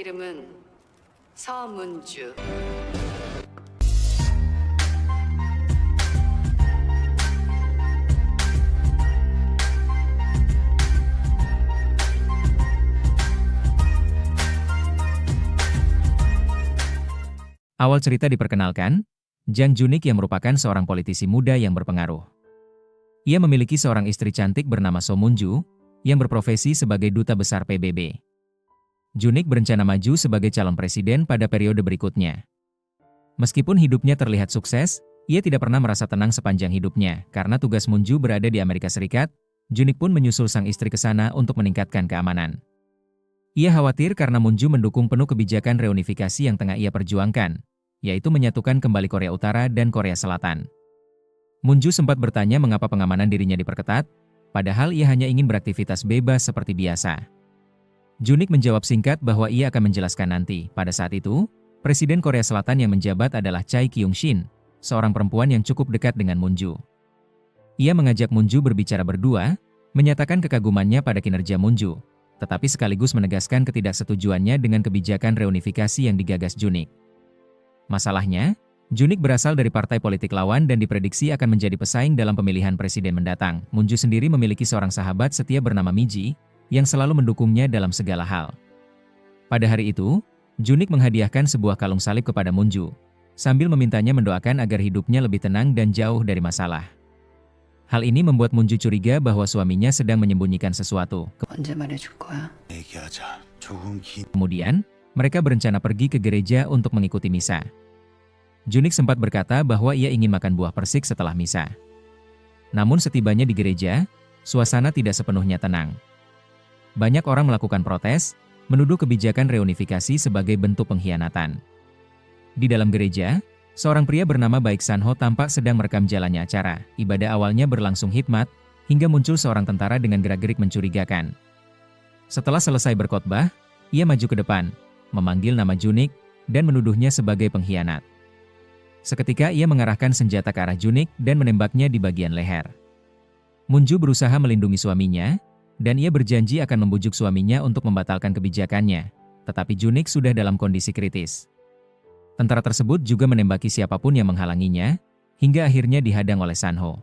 이름은 서문주. Awal cerita diperkenalkan, Jang Junik yang merupakan seorang politisi muda yang berpengaruh. Ia memiliki seorang istri cantik bernama So Moon-ju, yang berprofesi sebagai duta besar PBB. Junik berencana maju sebagai calon presiden pada periode berikutnya. Meskipun hidupnya terlihat sukses, ia tidak pernah merasa tenang sepanjang hidupnya, karena tugas Moon-ju berada di Amerika Serikat. Junik pun menyusul sang istri ke sana untuk meningkatkan keamanan. Ia khawatir karena Moon-ju mendukung penuh kebijakan reunifikasi yang tengah ia perjuangkan, yaitu menyatukan kembali Korea Utara dan Korea Selatan. Moon-ju sempat bertanya mengapa pengamanan dirinya diperketat, padahal ia hanya ingin beraktivitas bebas seperti biasa. Junik menjawab singkat bahwa ia akan menjelaskan nanti. Pada saat itu, Presiden Korea Selatan yang menjabat adalah Choi Kyung-shin, seorang perempuan yang cukup dekat dengan Moon-ju. Ia mengajak Moon-ju berbicara berdua, menyatakan kekagumannya pada kinerja Moon-ju, tetapi sekaligus menegaskan ketidaksetujuannya dengan kebijakan reunifikasi yang digagas Junik. Masalahnya, Junik berasal dari partai politik lawan dan diprediksi akan menjadi pesaing dalam pemilihan presiden mendatang. Moon-ju sendiri memiliki seorang sahabat setia bernama Mi-ji, yang selalu mendukungnya dalam segala hal. Pada hari itu, Junik menghadiahkan sebuah kalung salib kepada Moon-ju, sambil memintanya mendoakan agar hidupnya lebih tenang dan jauh dari masalah. Hal ini membuat Moon-ju curiga bahwa suaminya sedang menyembunyikan sesuatu. 언제 말해줄 거야? Kemudian, mereka berencana pergi ke gereja untuk mengikuti misa. Junik sempat berkata bahwa ia ingin makan buah persik setelah misa. Namun setibanya di gereja, suasana tidak sepenuhnya tenang. Banyak orang melakukan protes, menuduh kebijakan reunifikasi sebagai bentuk pengkhianatan. Di dalam gereja, seorang pria bernama Baek San-ho tampak sedang merekam jalannya acara. Ibadah awalnya berlangsung hikmat, hingga muncul seorang tentara dengan gerak-gerik mencurigakan. Setelah selesai berkhotbah, ia maju ke depan, memanggil nama Junik, dan menuduhnya sebagai pengkhianat. Seketika ia mengarahkan senjata ke arah Junik dan menembaknya di bagian leher. Moon-ju berusaha melindungi suaminya, dan ia berjanji akan membujuk suaminya untuk membatalkan kebijakannya, tetapi Junik sudah dalam kondisi kritis. Tentara tersebut juga menembaki siapapun yang menghalanginya, hingga akhirnya dihadang oleh San-ho.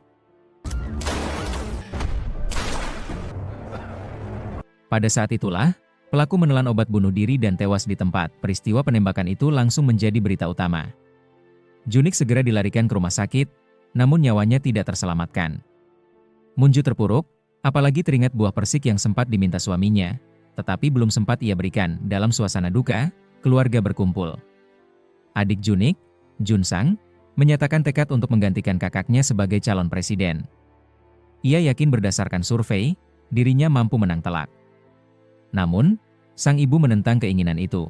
Pada saat itulah, pelaku menelan obat bunuh diri dan tewas di tempat. Peristiwa penembakan itu langsung menjadi berita utama. Junik segera dilarikan ke rumah sakit, namun nyawanya tidak terselamatkan. Moon-ju terpuruk, apalagi teringat buah persik yang sempat diminta suaminya, tetapi belum sempat ia berikan. Dalam suasana duka, keluarga berkumpul. Adik Junik, Jun-sang, menyatakan tekad untuk menggantikan kakaknya sebagai calon presiden. Ia yakin berdasarkan survei, dirinya mampu menang telak. Namun, sang ibu menentang keinginan itu.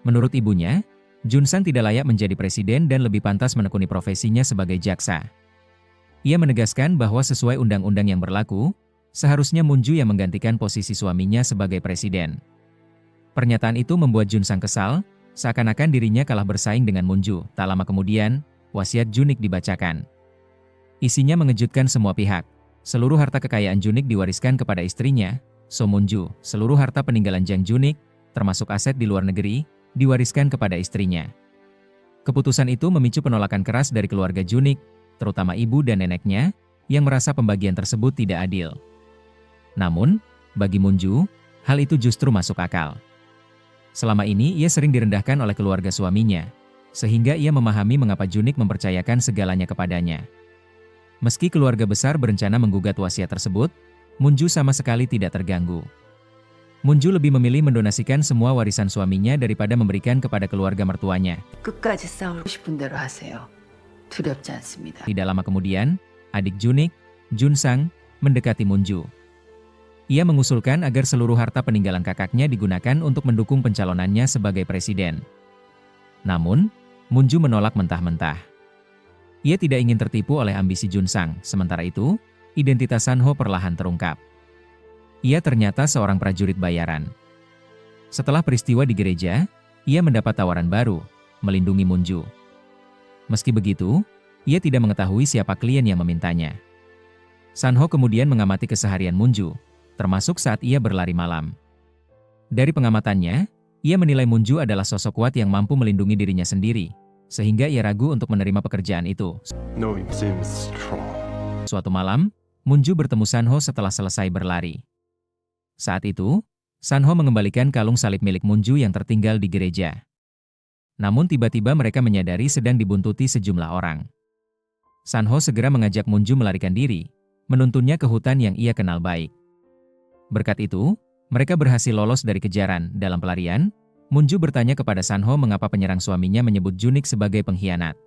Menurut ibunya, Jun-sang tidak layak menjadi presiden dan lebih pantas menekuni profesinya sebagai jaksa. Ia menegaskan bahwa sesuai undang-undang yang berlaku, seharusnya Moon-ju yang menggantikan posisi suaminya sebagai presiden. Pernyataan itu membuat Jun-sang kesal, seakan-akan dirinya kalah bersaing dengan Moon-ju. Tak lama kemudian, wasiat Junik dibacakan. Isinya mengejutkan semua pihak. Seluruh harta kekayaan Junik diwariskan kepada istrinya, So Moon-ju. Seluruh harta peninggalan Jang Junik, termasuk aset di luar negeri, diwariskan kepada istrinya. Keputusan itu memicu penolakan keras dari keluarga Junik, terutama ibu dan neneknya, yang merasa pembagian tersebut tidak adil. Namun, bagi Moon-ju, hal itu justru masuk akal. Selama ini ia sering direndahkan oleh keluarga suaminya, sehingga ia memahami mengapa Junik mempercayakan segalanya kepadanya. Meski keluarga besar berencana menggugat wasiat tersebut, Moon-ju sama sekali tidak terganggu. Moon-ju lebih memilih mendonasikan semua warisan suaminya daripada memberikan kepada keluarga mertuanya. 끝까지 싸우고 싶은 대로 하세요. 두렵지 않습니다. Tidak lama kemudian, adik Junik, Jun-sang, mendekati Moon-ju. Ia mengusulkan agar seluruh harta peninggalan kakaknya digunakan untuk mendukung pencalonannya sebagai presiden. Namun, Moon-ju menolak mentah-mentah. Ia tidak ingin tertipu oleh ambisi Jun-sang. Sementara itu, identitas San-ho perlahan terungkap. Ia ternyata seorang prajurit bayaran. Setelah peristiwa di gereja, ia mendapat tawaran baru, melindungi Moon-ju. Meski begitu, ia tidak mengetahui siapa klien yang memintanya. San-ho kemudian mengamati keseharian Moon-ju, termasuk saat ia berlari malam. Dari pengamatannya, Ia menilai Munju adalah sosok kuat yang mampu melindungi dirinya sendiri, sehingga ia ragu untuk menerima pekerjaan itu. Know him seems strong. Suatu malam, Munju bertemu Sanho setelah selesai berlari. Saat itu, Sanho mengembalikan kalung salib milik Munju yang tertinggal di gereja. Namun tiba-tiba mereka menyadari sedang dibuntuti sejumlah orang. Sanho segera mengajak Munju melarikan diri, menuntunnya ke hutan yang ia kenal baik. Berkat itu, mereka berhasil lolos dari kejaran. Dalam pelarian, Munju bertanya kepada Sanho mengapa penyerang suaminya menyebut Junik sebagai pengkhianat.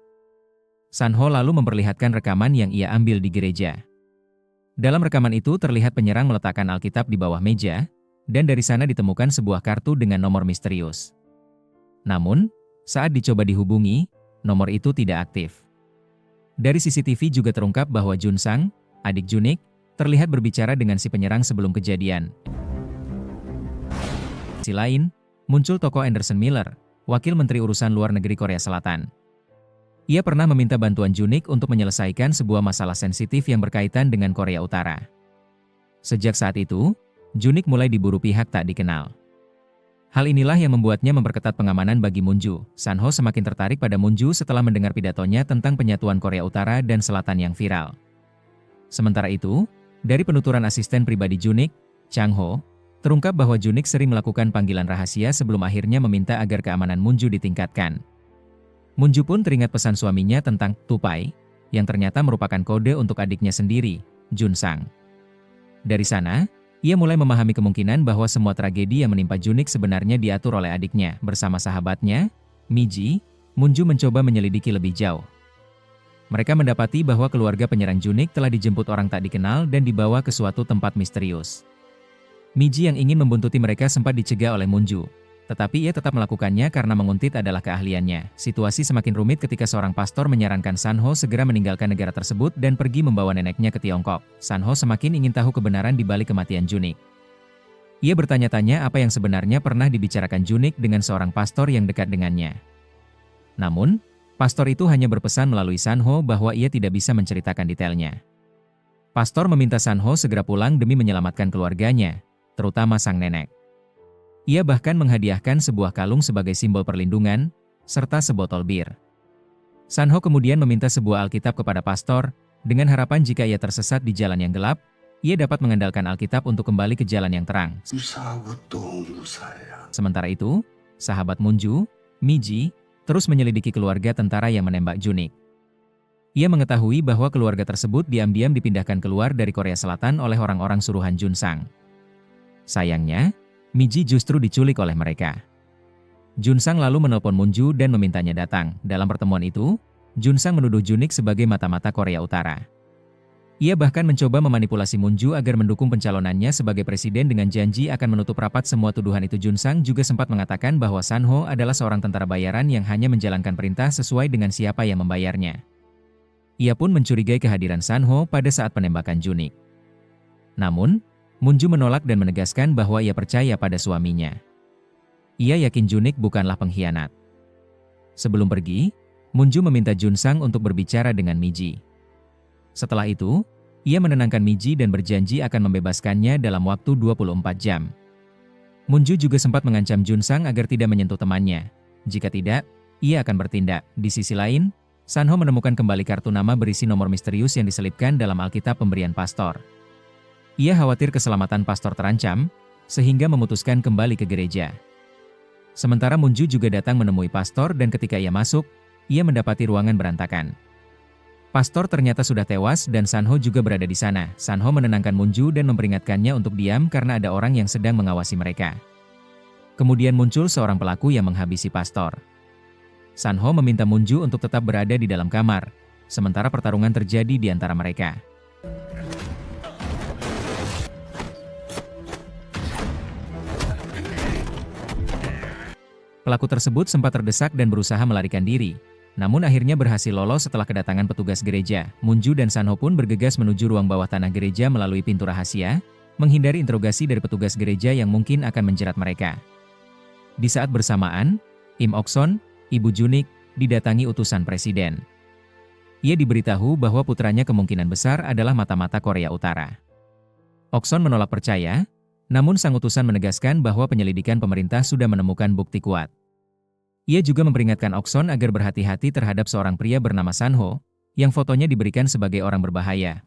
Sanho lalu memperlihatkan rekaman yang ia ambil di gereja. Dalam rekaman itu terlihat penyerang meletakkan Alkitab di bawah meja, dan dari sana ditemukan sebuah kartu dengan nomor misterius. Namun, saat dicoba dihubungi, nomor itu tidak aktif. Dari CCTV juga terungkap bahwa Junsang, adik Junik, terlihat berbicara dengan si penyerang sebelum kejadian. Di sisi lain, muncul tokoh Anderson Miller, wakil Menteri Urusan Luar Negeri Korea Selatan. Ia pernah meminta bantuan Junik untuk menyelesaikan sebuah masalah sensitif yang berkaitan dengan Korea Utara. Sejak saat itu, Junik mulai diburu pihak tak dikenal. Hal inilah yang membuatnya memperketat pengamanan bagi Munju. Sanho semakin tertarik pada Munju setelah mendengar pidatonya tentang penyatuan Korea Utara dan Selatan yang viral. Sementara itu, dari penuturan asisten pribadi Junik, Chang Ho, terungkap bahwa Junik sering melakukan panggilan rahasia sebelum akhirnya meminta agar keamanan Munju ditingkatkan. Munju pun teringat pesan suaminya tentang tupai, yang ternyata merupakan kode untuk adiknya sendiri, Junsang. Dari sana, ia mulai memahami kemungkinan bahwa semua tragedi yang menimpa Junik sebenarnya diatur oleh adiknya. Bersama sahabatnya, Miji, Munju mencoba menyelidiki lebih jauh. Mereka mendapati bahwa keluarga penyerang Junik telah dijemput orang tak dikenal dan dibawa ke suatu tempat misterius. Miji yang ingin membuntuti mereka sempat dicegah oleh Munju, tetapi ia tetap melakukannya karena menguntit adalah keahliannya. Situasi semakin rumit ketika seorang pastor menyarankan Sanho segera meninggalkan negara tersebut dan pergi membawa neneknya ke Tiongkok. Sanho semakin ingin tahu kebenaran di balik kematian Junik. Ia bertanya-tanya apa yang sebenarnya pernah dibicarakan Junik dengan seorang pastor yang dekat dengannya. Namun, pastor itu hanya berpesan melalui Sanho bahwa ia tidak bisa menceritakan detailnya. Pastor meminta Sanho segera pulang demi menyelamatkan keluarganya, terutama sang nenek. Ia bahkan menghadiahkan sebuah kalung sebagai simbol perlindungan, serta sebotol bir. Sanho kemudian meminta sebuah Alkitab kepada pastor, dengan harapan jika ia tersesat di jalan yang gelap, ia dapat mengandalkan Alkitab untuk kembali ke jalan yang terang. Sementara itu, sahabat Munju, Miji, terus menyelidiki keluarga tentara yang menembak Junik. Ia mengetahui bahwa keluarga tersebut diam-diam dipindahkan keluar dari Korea Selatan oleh orang-orang suruhan Junsang. Sayangnya, Miji justru diculik oleh mereka. Junsang lalu menelpon Munju dan memintanya datang. Dalam pertemuan itu, Junsang menuduh Junik sebagai mata-mata Korea Utara. Ia bahkan mencoba memanipulasi Munju agar mendukung pencalonannya sebagai presiden dengan janji akan menutup rapat semua tuduhan itu. Junsang juga sempat mengatakan bahwa Sanho adalah seorang tentara bayaran yang hanya menjalankan perintah sesuai dengan siapa yang membayarnya. Ia pun mencurigai kehadiran Sanho pada saat penembakan Junik. Namun, Munju menolak dan menegaskan bahwa ia percaya pada suaminya. Ia yakin Junik bukanlah pengkhianat. Sebelum pergi, Munju meminta Junsang untuk berbicara dengan Miji. Setelah itu, ia menenangkan Miji dan berjanji akan membebaskannya dalam waktu 24 jam. Munju juga sempat mengancam Junsang agar tidak menyentuh temannya. Jika tidak, ia akan bertindak. Di sisi lain, Sanho menemukan kembali kartu nama berisi nomor misterius yang diselipkan dalam Alkitab pemberian pastor. Ia khawatir keselamatan pastor terancam, sehingga memutuskan kembali ke gereja. Sementara Munju juga datang menemui pastor dan ketika ia masuk, ia mendapati ruangan berantakan. Pastor ternyata sudah tewas dan Sanho juga berada di sana. Sanho menenangkan Munju dan memperingatkannya untuk diam karena ada orang yang sedang mengawasi mereka. Kemudian muncul seorang pelaku yang menghabisi pastor. Sanho meminta Munju untuk tetap berada di dalam kamar, sementara pertarungan terjadi di antara mereka. Pelaku tersebut sempat terdesak dan berusaha melarikan diri, namun akhirnya berhasil lolos setelah kedatangan petugas gereja. Munju dan Sanho pun bergegas menuju ruang bawah tanah gereja melalui pintu rahasia, menghindari interogasi dari petugas gereja yang mungkin akan menjerat mereka. Di saat bersamaan, Im Ok-son, ibu Junik, didatangi utusan presiden. Ia diberitahu bahwa putranya kemungkinan besar adalah mata-mata Korea Utara. Ok-son menolak percaya, Namun sang utusan menegaskan bahwa penyelidikan pemerintah sudah menemukan bukti kuat. Ia juga memperingatkan Okson agar berhati-hati terhadap seorang pria bernama Sanho, yang fotonya diberikan sebagai orang berbahaya.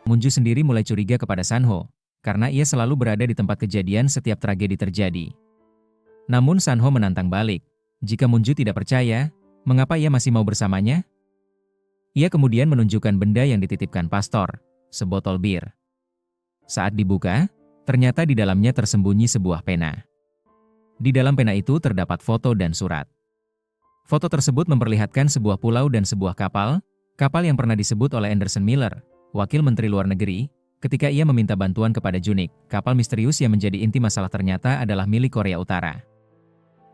Munju sendiri mulai curiga kepada Sanho, karena ia selalu berada di tempat kejadian setiap tragedi terjadi. Namun Sanho menantang balik, jika Munju tidak percaya, mengapa ia masih mau bersamanya? Ia kemudian menunjukkan benda yang dititipkan pastor, sebotol bir. Saat dibuka, ternyata di dalamnya tersembunyi sebuah pena. Di dalam pena itu terdapat foto dan surat. Foto tersebut memperlihatkan sebuah pulau dan sebuah kapal yang pernah disebut oleh Anderson Miller, wakil Menteri Luar Negeri, ketika ia meminta bantuan kepada Junik. Kapal misterius yang menjadi inti masalah ternyata adalah milik Korea Utara.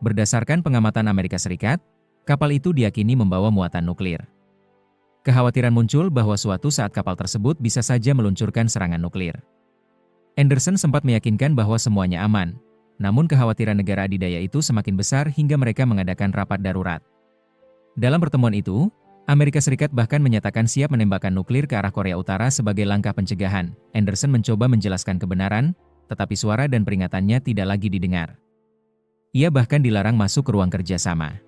Berdasarkan pengamatan Amerika Serikat, kapal itu diyakini membawa muatan nuklir. Kekhawatiran muncul bahwa suatu saat kapal tersebut bisa saja meluncurkan serangan nuklir. Anderson sempat meyakinkan bahwa semuanya aman, namun kekhawatiran negara adidaya itu semakin besar hingga mereka mengadakan rapat darurat. Dalam pertemuan itu, Amerika Serikat bahkan menyatakan siap menembakkan nuklir ke arah Korea Utara sebagai langkah pencegahan. Anderson mencoba menjelaskan kebenaran, tetapi suara dan peringatannya tidak lagi didengar. Ia bahkan dilarang masuk ke ruang kerja sama.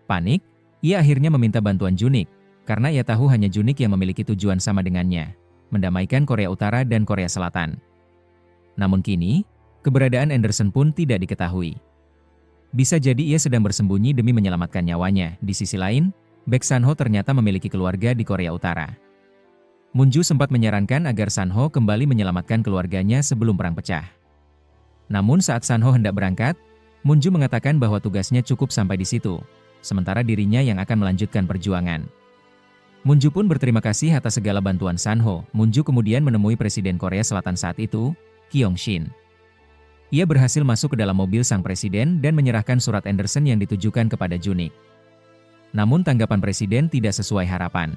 Panik, ia akhirnya meminta bantuan Junik, karena ia tahu hanya Junik yang memiliki tujuan sama dengannya, mendamaikan Korea Utara dan Korea Selatan. Namun kini, keberadaan Anderson pun tidak diketahui. Bisa jadi ia sedang bersembunyi demi menyelamatkan nyawanya. Di sisi lain, Baek Sanho ternyata memiliki keluarga di Korea Utara. Munju sempat menyarankan agar Sanho kembali menyelamatkan keluarganya sebelum perang pecah. Namun saat Sanho hendak berangkat, Munju mengatakan bahwa tugasnya cukup sampai di situ, sementara dirinya yang akan melanjutkan perjuangan. Munju pun berterima kasih atas segala bantuan Sanho. Munju kemudian menemui Presiden Korea Selatan saat itu, Kyung Shin. Ia berhasil masuk ke dalam mobil sang presiden dan menyerahkan surat Anderson yang ditujukan kepada Junik. Namun tanggapan presiden tidak sesuai harapan.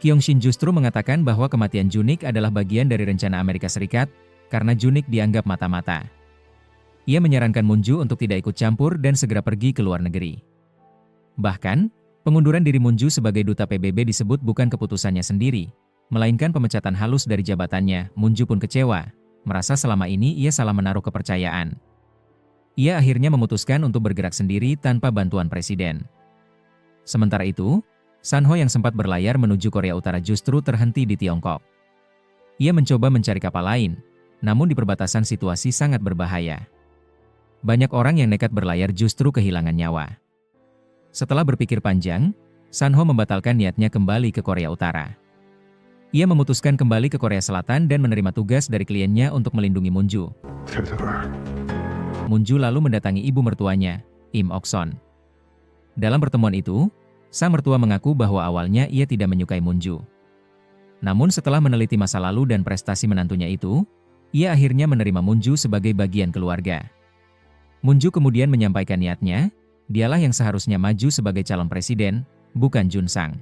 Kyung Shin justru mengatakan bahwa kematian Junik adalah bagian dari rencana Amerika Serikat, karena Junik dianggap mata-mata. Ia menyarankan Munju untuk tidak ikut campur dan segera pergi ke luar negeri. Bahkan, pengunduran diri Munju sebagai duta PBB disebut bukan keputusannya sendiri, melainkan pemecatan halus dari jabatannya. Munju pun kecewa, merasa selama ini ia salah menaruh kepercayaan. Ia akhirnya memutuskan untuk bergerak sendiri tanpa bantuan presiden. Sementara itu, Sanho yang sempat berlayar menuju Korea Utara justru terhenti di Tiongkok. Ia mencoba mencari kapal lain, namun di perbatasan situasi sangat berbahaya. Banyak orang yang nekat berlayar justru kehilangan nyawa. Setelah berpikir panjang, Sanho membatalkan niatnya kembali ke Korea Utara. Ia memutuskan kembali ke Korea Selatan dan menerima tugas dari kliennya untuk melindungi Munju. Munju lalu mendatangi ibu mertuanya, Im Okson. Dalam pertemuan itu, sang mertua mengaku bahwa awalnya ia tidak menyukai Munju. Namun setelah meneliti masa lalu dan prestasi menantunya itu, ia akhirnya menerima Munju sebagai bagian keluarga. Munju kemudian menyampaikan niatnya, dialah yang seharusnya maju sebagai calon presiden, bukan Jun Sang.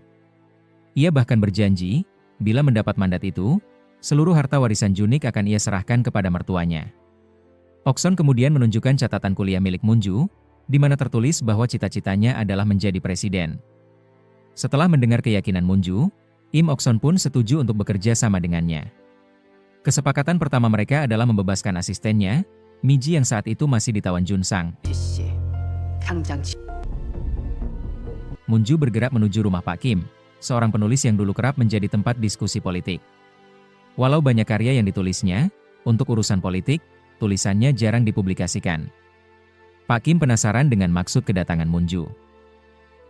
Ia bahkan berjanji, bila mendapat mandat itu, seluruh harta warisan Junik akan ia serahkan kepada mertuanya. Okson kemudian menunjukkan catatan kuliah milik Munju, di mana tertulis bahwa cita-citanya adalah menjadi presiden. Setelah mendengar keyakinan Munju, Im Okson pun setuju untuk bekerja sama dengannya. Kesepakatan pertama mereka adalah membebaskan asistennya, Miji yang saat itu masih ditawan Jun Sang. Munju bergerak menuju rumah Pak Kim, seorang penulis yang dulu kerap menjadi tempat diskusi politik. Walau banyak karya yang ditulisnya, untuk urusan politik, tulisannya jarang dipublikasikan. Pak Kim penasaran dengan maksud kedatangan Munju.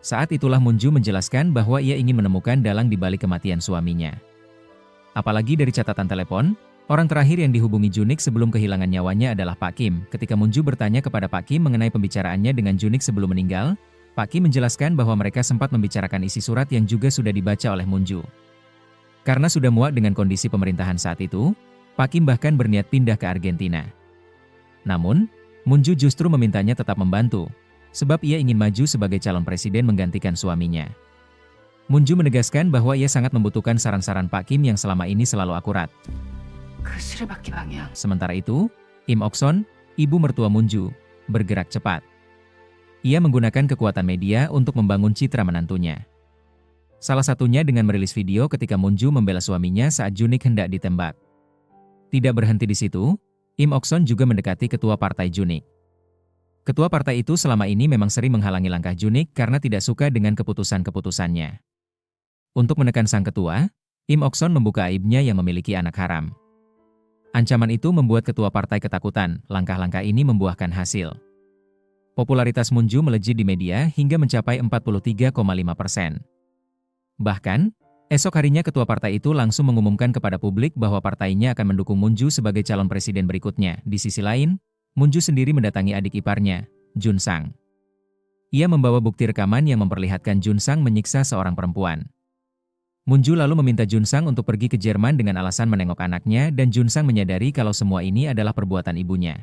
Saat itulah Munju menjelaskan bahwa ia ingin menemukan dalang di balik kematian suaminya. Apalagi dari catatan telepon, orang terakhir yang dihubungi Junik sebelum kehilangan nyawanya adalah Pak Kim. Ketika Munju bertanya kepada Pak Kim mengenai pembicaraannya dengan Junik sebelum meninggal, Pak Kim menjelaskan bahwa mereka sempat membicarakan isi surat yang juga sudah dibaca oleh Munju. Karena sudah muak dengan kondisi pemerintahan saat itu, Pak Kim bahkan berniat pindah ke Argentina. Namun, Munju justru memintanya tetap membantu, sebab ia ingin maju sebagai calon presiden menggantikan suaminya. Munju menegaskan bahwa ia sangat membutuhkan saran-saran Pak Kim yang selama ini selalu akurat. Sementara itu, Im Okson, ibu mertua Munju, bergerak cepat. Ia menggunakan kekuatan media untuk membangun citra menantunya. Salah satunya dengan merilis video ketika Munju membela suaminya saat Junik hendak ditembak. Tidak berhenti di situ, Im Ok-son juga mendekati ketua partai Junik. Ketua partai itu selama ini memang sering menghalangi langkah Junik karena tidak suka dengan keputusan-keputusannya. Untuk menekan sang ketua, Im Ok-son membuka aibnya yang memiliki anak haram. Ancaman itu membuat ketua partai ketakutan. Langkah-langkah ini membuahkan hasil. Popularitas Moon-ju melejit di media hingga mencapai 43,5%. Bahkan, esok harinya ketua partai itu langsung mengumumkan kepada publik bahwa partainya akan mendukung Moon-ju sebagai calon presiden berikutnya. Di sisi lain, Moon-ju sendiri mendatangi adik iparnya, Jun Sang. Ia membawa bukti rekaman yang memperlihatkan Jun Sang menyiksa seorang perempuan. Moon-ju lalu meminta Jun Sang untuk pergi ke Jerman dengan alasan menengok anaknya dan Jun Sang menyadari kalau semua ini adalah perbuatan ibunya.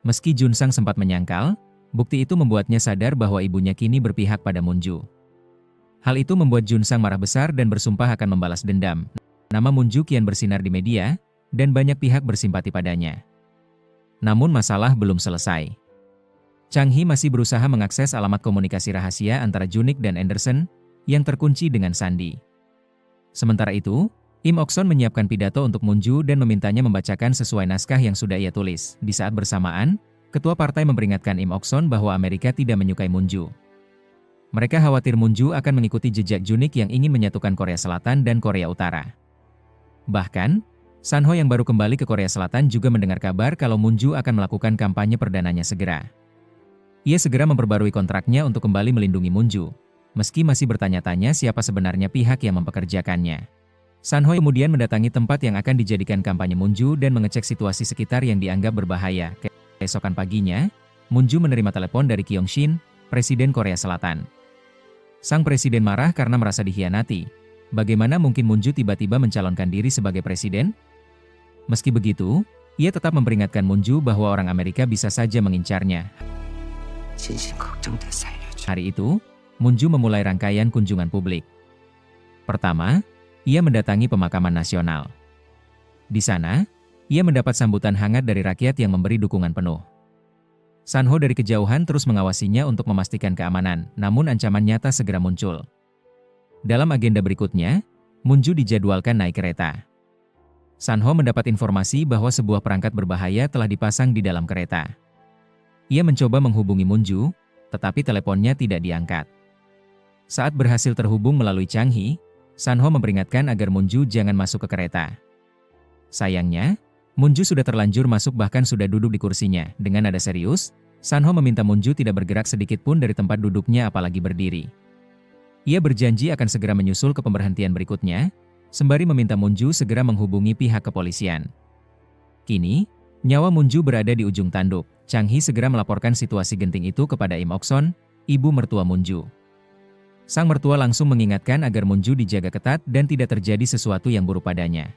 Meski Jun Sang sempat menyangkal, bukti itu membuatnya sadar bahwa ibunya kini berpihak pada Moon-ju. Hal itu membuat Jun Sang marah besar dan bersumpah akan membalas dendam. Nama Moon-ju kian bersinar di media, dan banyak pihak bersimpati padanya. Namun masalah belum selesai. Chang Hee masih berusaha mengakses alamat komunikasi rahasia antara Junik dan Anderson, yang terkunci dengan sandi. Sementara itu, Im Ok-son menyiapkan pidato untuk Moon-ju dan memintanya membacakan sesuai naskah yang sudah ia tulis. Di saat bersamaan, ketua partai memperingatkan Im Ok-son bahwa Amerika tidak menyukai Moon-ju. Mereka khawatir Moon-ju akan mengikuti jejak Junik yang ingin menyatukan Korea Selatan dan Korea Utara. Bahkan, Sanho yang baru kembali ke Korea Selatan juga mendengar kabar kalau Moon-ju akan melakukan kampanye perdananya segera. Ia segera memperbarui kontraknya untuk kembali melindungi Moon-ju, meski masih bertanya-tanya siapa sebenarnya pihak yang mempekerjakannya. Sanho kemudian mendatangi tempat yang akan dijadikan kampanye Moon-ju dan mengecek situasi sekitar yang dianggap berbahaya. Keesokan paginya, Moon-ju menerima telepon dari Kyung-shin, Presiden Korea Selatan. Sang presiden marah karena merasa dikhianati. Bagaimana mungkin Moon-ju tiba-tiba mencalonkan diri sebagai presiden? Meski begitu, ia tetap memperingatkan Moon-ju bahwa orang Amerika bisa saja mengincarnya. Hari itu, Moon-ju memulai rangkaian kunjungan publik. Pertama, ia mendatangi pemakaman nasional. Di sana, ia mendapat sambutan hangat dari rakyat yang memberi dukungan penuh. Sanho dari kejauhan terus mengawasinya untuk memastikan keamanan, namun ancaman nyata segera muncul. Dalam agenda berikutnya, Moon-ju dijadwalkan naik kereta. Sanho mendapat informasi bahwa sebuah perangkat berbahaya telah dipasang di dalam kereta. Ia mencoba menghubungi Moon-ju, tetapi teleponnya tidak diangkat. Saat berhasil terhubung melalui Chang Hee, Sanho memperingatkan agar Moon-ju jangan masuk ke kereta. Sayangnya, Moon-ju sudah terlanjur masuk bahkan sudah duduk di kursinya. Dengan nada serius, Sanho meminta Moon-ju tidak bergerak sedikit pun dari tempat duduknya apalagi berdiri. Ia berjanji akan segera menyusul ke pemberhentian berikutnya, sembari meminta Moon-ju segera menghubungi pihak kepolisian. Kini, nyawa Moon-ju berada di ujung tanduk. Chang Hee segera melaporkan situasi genting itu kepada Im Ok-son, ibu mertua Moon-ju. Sang mertua langsung mengingatkan agar Moon-ju dijaga ketat dan tidak terjadi sesuatu yang buruk padanya.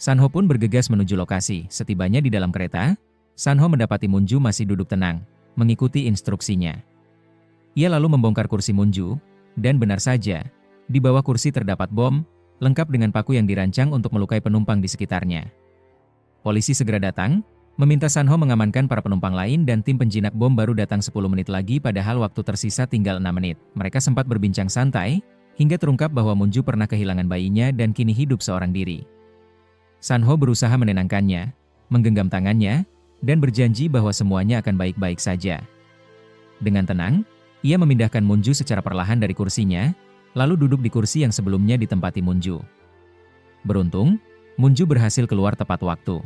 Sanho pun bergegas menuju lokasi. Setibanya di dalam kereta, Sanho mendapati Moon-ju masih duduk tenang, mengikuti instruksinya. Ia lalu membongkar kursi Moon-ju, dan benar saja, di bawah kursi terdapat bom, lengkap dengan paku yang dirancang untuk melukai penumpang di sekitarnya. Polisi segera datang, meminta Sanho mengamankan para penumpang lain dan tim penjinak bom baru datang 10 menit lagi padahal waktu tersisa tinggal 6 menit. Mereka sempat berbincang santai, hingga terungkap bahwa Moon-ju pernah kehilangan bayinya dan kini hidup seorang diri. Sanho berusaha menenangkannya, menggenggam tangannya, dan berjanji bahwa semuanya akan baik-baik saja. Dengan tenang, ia memindahkan Moon-ju secara perlahan dari kursinya, lalu duduk di kursi yang sebelumnya ditempati Moon-ju. Beruntung, Moon-ju berhasil keluar tepat waktu.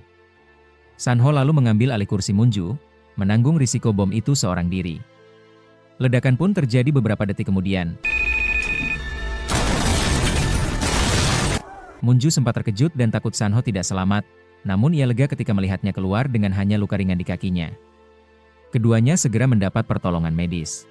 Sanho lalu mengambil alih kursi Moon-ju, menanggung risiko bom itu seorang diri. Ledakan pun terjadi beberapa detik kemudian. Moon-ju sempat terkejut dan takut Sanho tidak selamat, namun ia lega ketika melihatnya keluar dengan hanya luka ringan di kakinya. Keduanya segera mendapat pertolongan medis.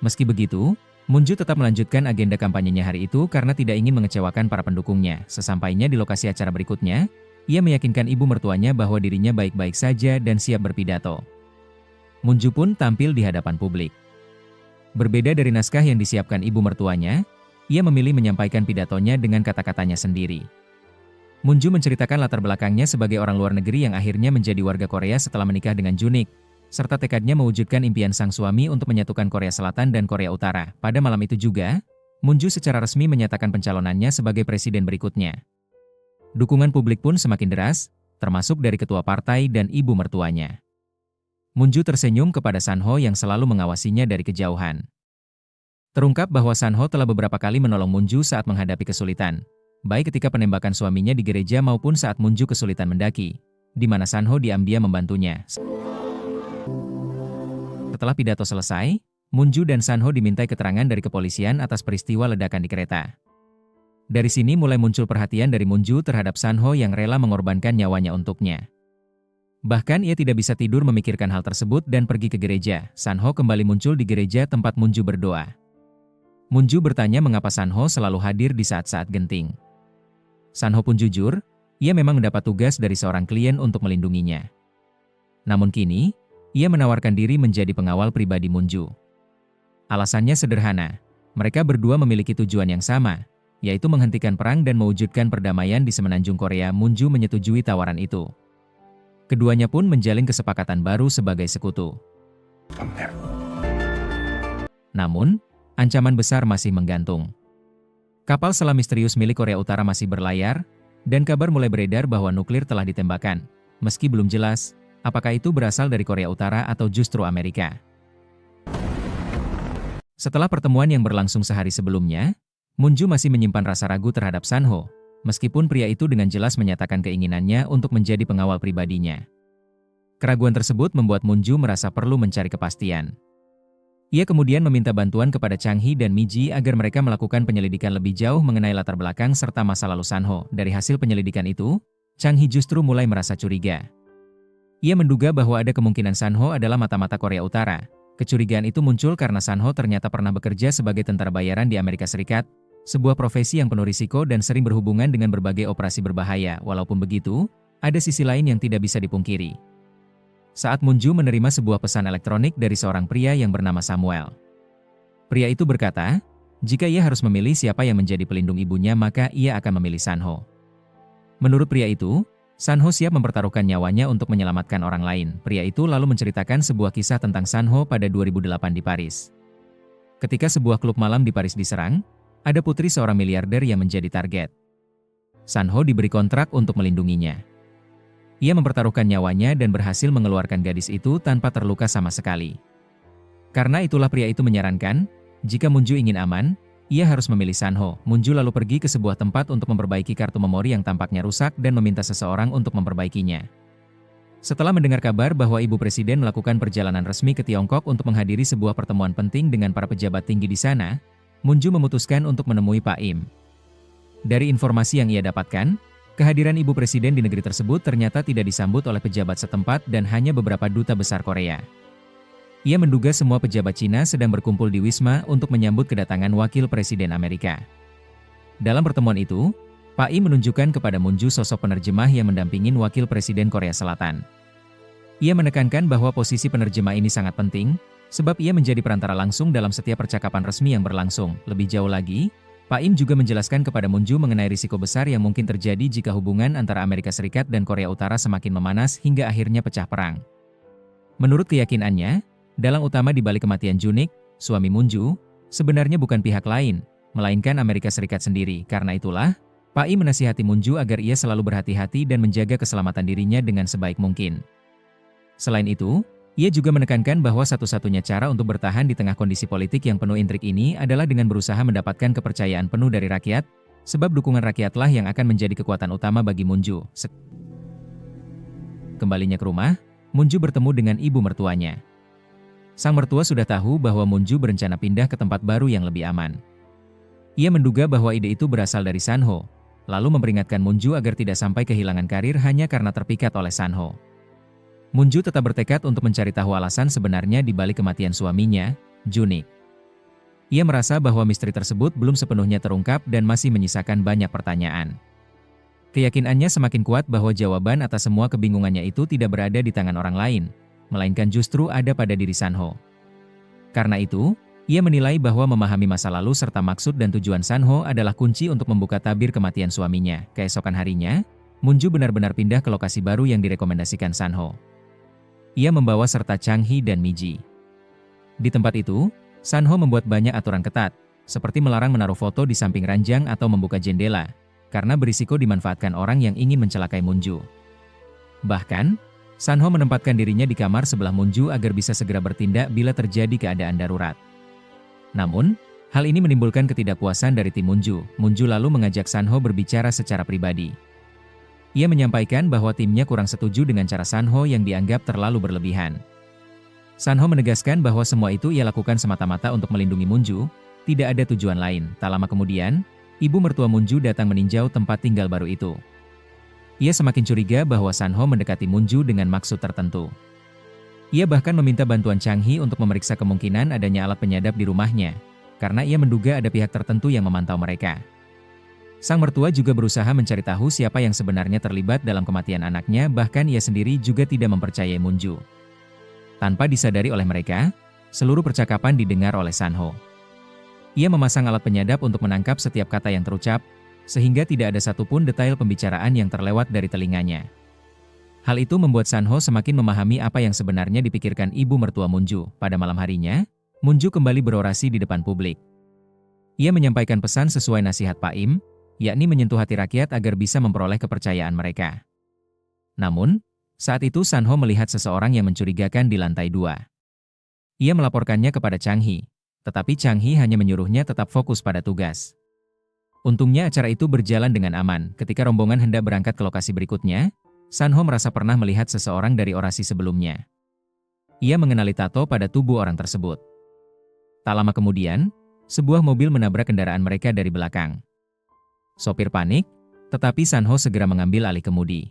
Meski begitu, Moon-ju tetap melanjutkan agenda kampanyenya hari itu karena tidak ingin mengecewakan para pendukungnya. Sesampainya di lokasi acara berikutnya, ia meyakinkan ibu mertuanya bahwa dirinya baik-baik saja dan siap berpidato. Moon-ju pun tampil di hadapan publik. Berbeda dari naskah yang disiapkan ibu mertuanya, ia memilih menyampaikan pidatonya dengan kata-katanya sendiri. Moon-ju menceritakan latar belakangnya sebagai orang luar negeri yang akhirnya menjadi warga Korea setelah menikah dengan Junik, serta tekadnya mewujudkan impian sang suami untuk menyatukan Korea Selatan dan Korea Utara. Pada malam itu juga, Moon-ju secara resmi menyatakan pencalonannya sebagai presiden berikutnya. Dukungan publik pun semakin deras, termasuk dari ketua partai dan ibu mertuanya. Munju tersenyum kepada Sanho yang selalu mengawasinya dari kejauhan. Terungkap bahwa Sanho telah beberapa kali menolong Munju saat menghadapi kesulitan, baik ketika penembakan suaminya di gereja maupun saat Munju kesulitan mendaki, di mana Sanho diam-diam membantunya. Setelah pidato selesai, Munju dan Sanho dimintai keterangan dari kepolisian atas peristiwa ledakan di kereta. Dari sini mulai muncul perhatian dari Munju terhadap Sanho yang rela mengorbankan nyawanya untuknya. Bahkan ia tidak bisa tidur memikirkan hal tersebut dan pergi ke gereja. Sanho kembali muncul di gereja tempat Munju berdoa. Munju bertanya mengapa Sanho selalu hadir di saat-saat genting. Sanho pun jujur, ia memang mendapat tugas dari seorang klien untuk melindunginya. Namun kini, ia menawarkan diri menjadi pengawal pribadi Munju. Alasannya sederhana, mereka berdua memiliki tujuan yang sama, yaitu menghentikan perang dan mewujudkan perdamaian di semenanjung Korea. Munju menyetujui tawaran itu. Keduanya pun menjalin kesepakatan baru sebagai sekutu. Namun, ancaman besar masih menggantung. Kapal selam misterius milik Korea Utara masih berlayar, dan kabar mulai beredar bahwa nuklir telah ditembakkan, meski belum jelas apakah itu berasal dari Korea Utara atau justru Amerika. Setelah pertemuan yang berlangsung sehari sebelumnya, Munju masih menyimpan rasa ragu terhadap Sanho, meskipun pria itu dengan jelas menyatakan keinginannya untuk menjadi pengawal pribadinya. Keraguan tersebut membuat Munju merasa perlu mencari kepastian. Ia kemudian meminta bantuan kepada Chang Hee dan Mi Ji agar mereka melakukan penyelidikan lebih jauh mengenai latar belakang serta masa lalu Sanho. Dari hasil penyelidikan itu, Chang Hee justru mulai merasa curiga. Ia menduga bahwa ada kemungkinan Sanho adalah mata-mata Korea Utara. Kecurigaan itu muncul karena Sanho ternyata pernah bekerja sebagai tentara bayaran di Amerika Serikat, sebuah profesi yang penuh risiko dan sering berhubungan dengan berbagai operasi berbahaya. Walaupun begitu, ada sisi lain yang tidak bisa dipungkiri. Saat Munju menerima sebuah pesan elektronik dari seorang pria yang bernama Samuel. Pria itu berkata, jika ia harus memilih siapa yang menjadi pelindung ibunya maka ia akan memilih Sanho. Menurut pria itu, Sanho siap mempertaruhkan nyawanya untuk menyelamatkan orang lain. Pria itu lalu menceritakan sebuah kisah tentang Sanho pada 2008 di Paris. Ketika sebuah klub malam di Paris diserang, ada putri seorang miliarder yang menjadi target. Sanho diberi kontrak untuk melindunginya. Ia mempertaruhkan nyawanya dan berhasil mengeluarkan gadis itu tanpa terluka sama sekali. Karena itulah pria itu menyarankan, jika Munju ingin aman, ia harus memilih Sanho. Munju lalu pergi ke sebuah tempat untuk memperbaiki kartu memori yang tampaknya rusak dan meminta seseorang untuk memperbaikinya. Setelah mendengar kabar bahwa Ibu Presiden melakukan perjalanan resmi ke Tiongkok untuk menghadiri sebuah pertemuan penting dengan para pejabat tinggi di sana, Munju memutuskan untuk menemui Pak Im. Dari informasi yang ia dapatkan, kehadiran Ibu Presiden di negeri tersebut ternyata tidak disambut oleh pejabat setempat dan hanya beberapa duta besar Korea. Ia menduga semua pejabat Cina sedang berkumpul di Wisma untuk menyambut kedatangan Wakil Presiden Amerika. Dalam pertemuan itu, Pak Im menunjukkan kepada Munju sosok penerjemah yang mendampingin Wakil Presiden Korea Selatan. Ia menekankan bahwa posisi penerjemah ini sangat penting, sebab ia menjadi perantara langsung dalam setiap percakapan resmi yang berlangsung. Lebih jauh lagi, Pak Im juga menjelaskan kepada Munju mengenai risiko besar yang mungkin terjadi jika hubungan antara Amerika Serikat dan Korea Utara semakin memanas hingga akhirnya pecah perang. Menurut keyakinannya, dalang utama di balik kematian Junik, suami Munju, sebenarnya bukan pihak lain, melainkan Amerika Serikat sendiri. Karena itulah, Pak Im menasihati Munju agar ia selalu berhati-hati dan menjaga keselamatan dirinya dengan sebaik mungkin. Selain itu, ia juga menekankan bahwa satu-satunya cara untuk bertahan di tengah kondisi politik yang penuh intrik ini adalah dengan berusaha mendapatkan kepercayaan penuh dari rakyat, sebab dukungan rakyatlah yang akan menjadi kekuatan utama bagi Munju. Kembalinya ke rumah, Munju bertemu dengan ibu mertuanya. Sang mertua sudah tahu bahwa Munju berencana pindah ke tempat baru yang lebih aman. Ia menduga bahwa ide itu berasal dari Sanho, lalu memperingatkan Munju agar tidak sampai kehilangan karir hanya karena terpikat oleh Sanho. Munju tetap bertekad untuk mencari tahu alasan sebenarnya di balik kematian suaminya, Junik. Ia merasa bahwa misteri tersebut belum sepenuhnya terungkap dan masih menyisakan banyak pertanyaan. Keyakinannya semakin kuat bahwa jawaban atas semua kebingungannya itu tidak berada di tangan orang lain, melainkan justru ada pada diri Sanho. Karena itu, ia menilai bahwa memahami masa lalu serta maksud dan tujuan Sanho adalah kunci untuk membuka tabir kematian suaminya. Keesokan harinya, Munju benar-benar pindah ke lokasi baru yang direkomendasikan Sanho. Ia membawa serta Chang Hee dan Mi Ji. Di tempat itu, Sanho membuat banyak aturan ketat, seperti melarang menaruh foto di samping ranjang atau membuka jendela, karena berisiko dimanfaatkan orang yang ingin mencelakai Munju. Bahkan, Sanho menempatkan dirinya di kamar sebelah Munju agar bisa segera bertindak bila terjadi keadaan darurat. Namun, hal ini menimbulkan ketidakpuasan dari tim Munju. Munju lalu mengajak Sanho berbicara secara pribadi. Ia menyampaikan bahwa timnya kurang setuju dengan cara Sanho yang dianggap terlalu berlebihan. Sanho menegaskan bahwa semua itu ia lakukan semata-mata untuk melindungi Munju, tidak ada tujuan lain. Tak lama kemudian, ibu mertua Munju datang meninjau tempat tinggal baru itu. Ia semakin curiga bahwa Sanho mendekati Munju dengan maksud tertentu. Ia bahkan meminta bantuan Changhi untuk memeriksa kemungkinan adanya alat penyadap di rumahnya, karena ia menduga ada pihak tertentu yang memantau mereka. Sang mertua juga berusaha mencari tahu siapa yang sebenarnya terlibat dalam kematian anaknya, bahkan ia sendiri juga tidak mempercayai Munju. Tanpa disadari oleh mereka, seluruh percakapan didengar oleh Sanho. Ia memasang alat penyadap untuk menangkap setiap kata yang terucap, sehingga tidak ada satupun detail pembicaraan yang terlewat dari telinganya. Hal itu membuat Sanho semakin memahami apa yang sebenarnya dipikirkan ibu mertua Munju. Pada malam harinya, Munju kembali berorasi di depan publik. Ia menyampaikan pesan sesuai nasihat Pak Im, yakni menyentuh hati rakyat agar bisa memperoleh kepercayaan mereka. Namun, saat itu Sanho melihat seseorang yang mencurigakan di lantai 2. Ia melaporkannya kepada Changhi, tetapi Changhi hanya menyuruhnya tetap fokus pada tugas. Untungnya acara itu berjalan dengan aman. Ketika rombongan hendak berangkat ke lokasi berikutnya, Sanho merasa pernah melihat seseorang dari orasi sebelumnya. Ia mengenali tato pada tubuh orang tersebut. Tak lama kemudian, sebuah mobil menabrak kendaraan mereka dari belakang. Sopir panik, tetapi Sanho segera mengambil alih kemudi.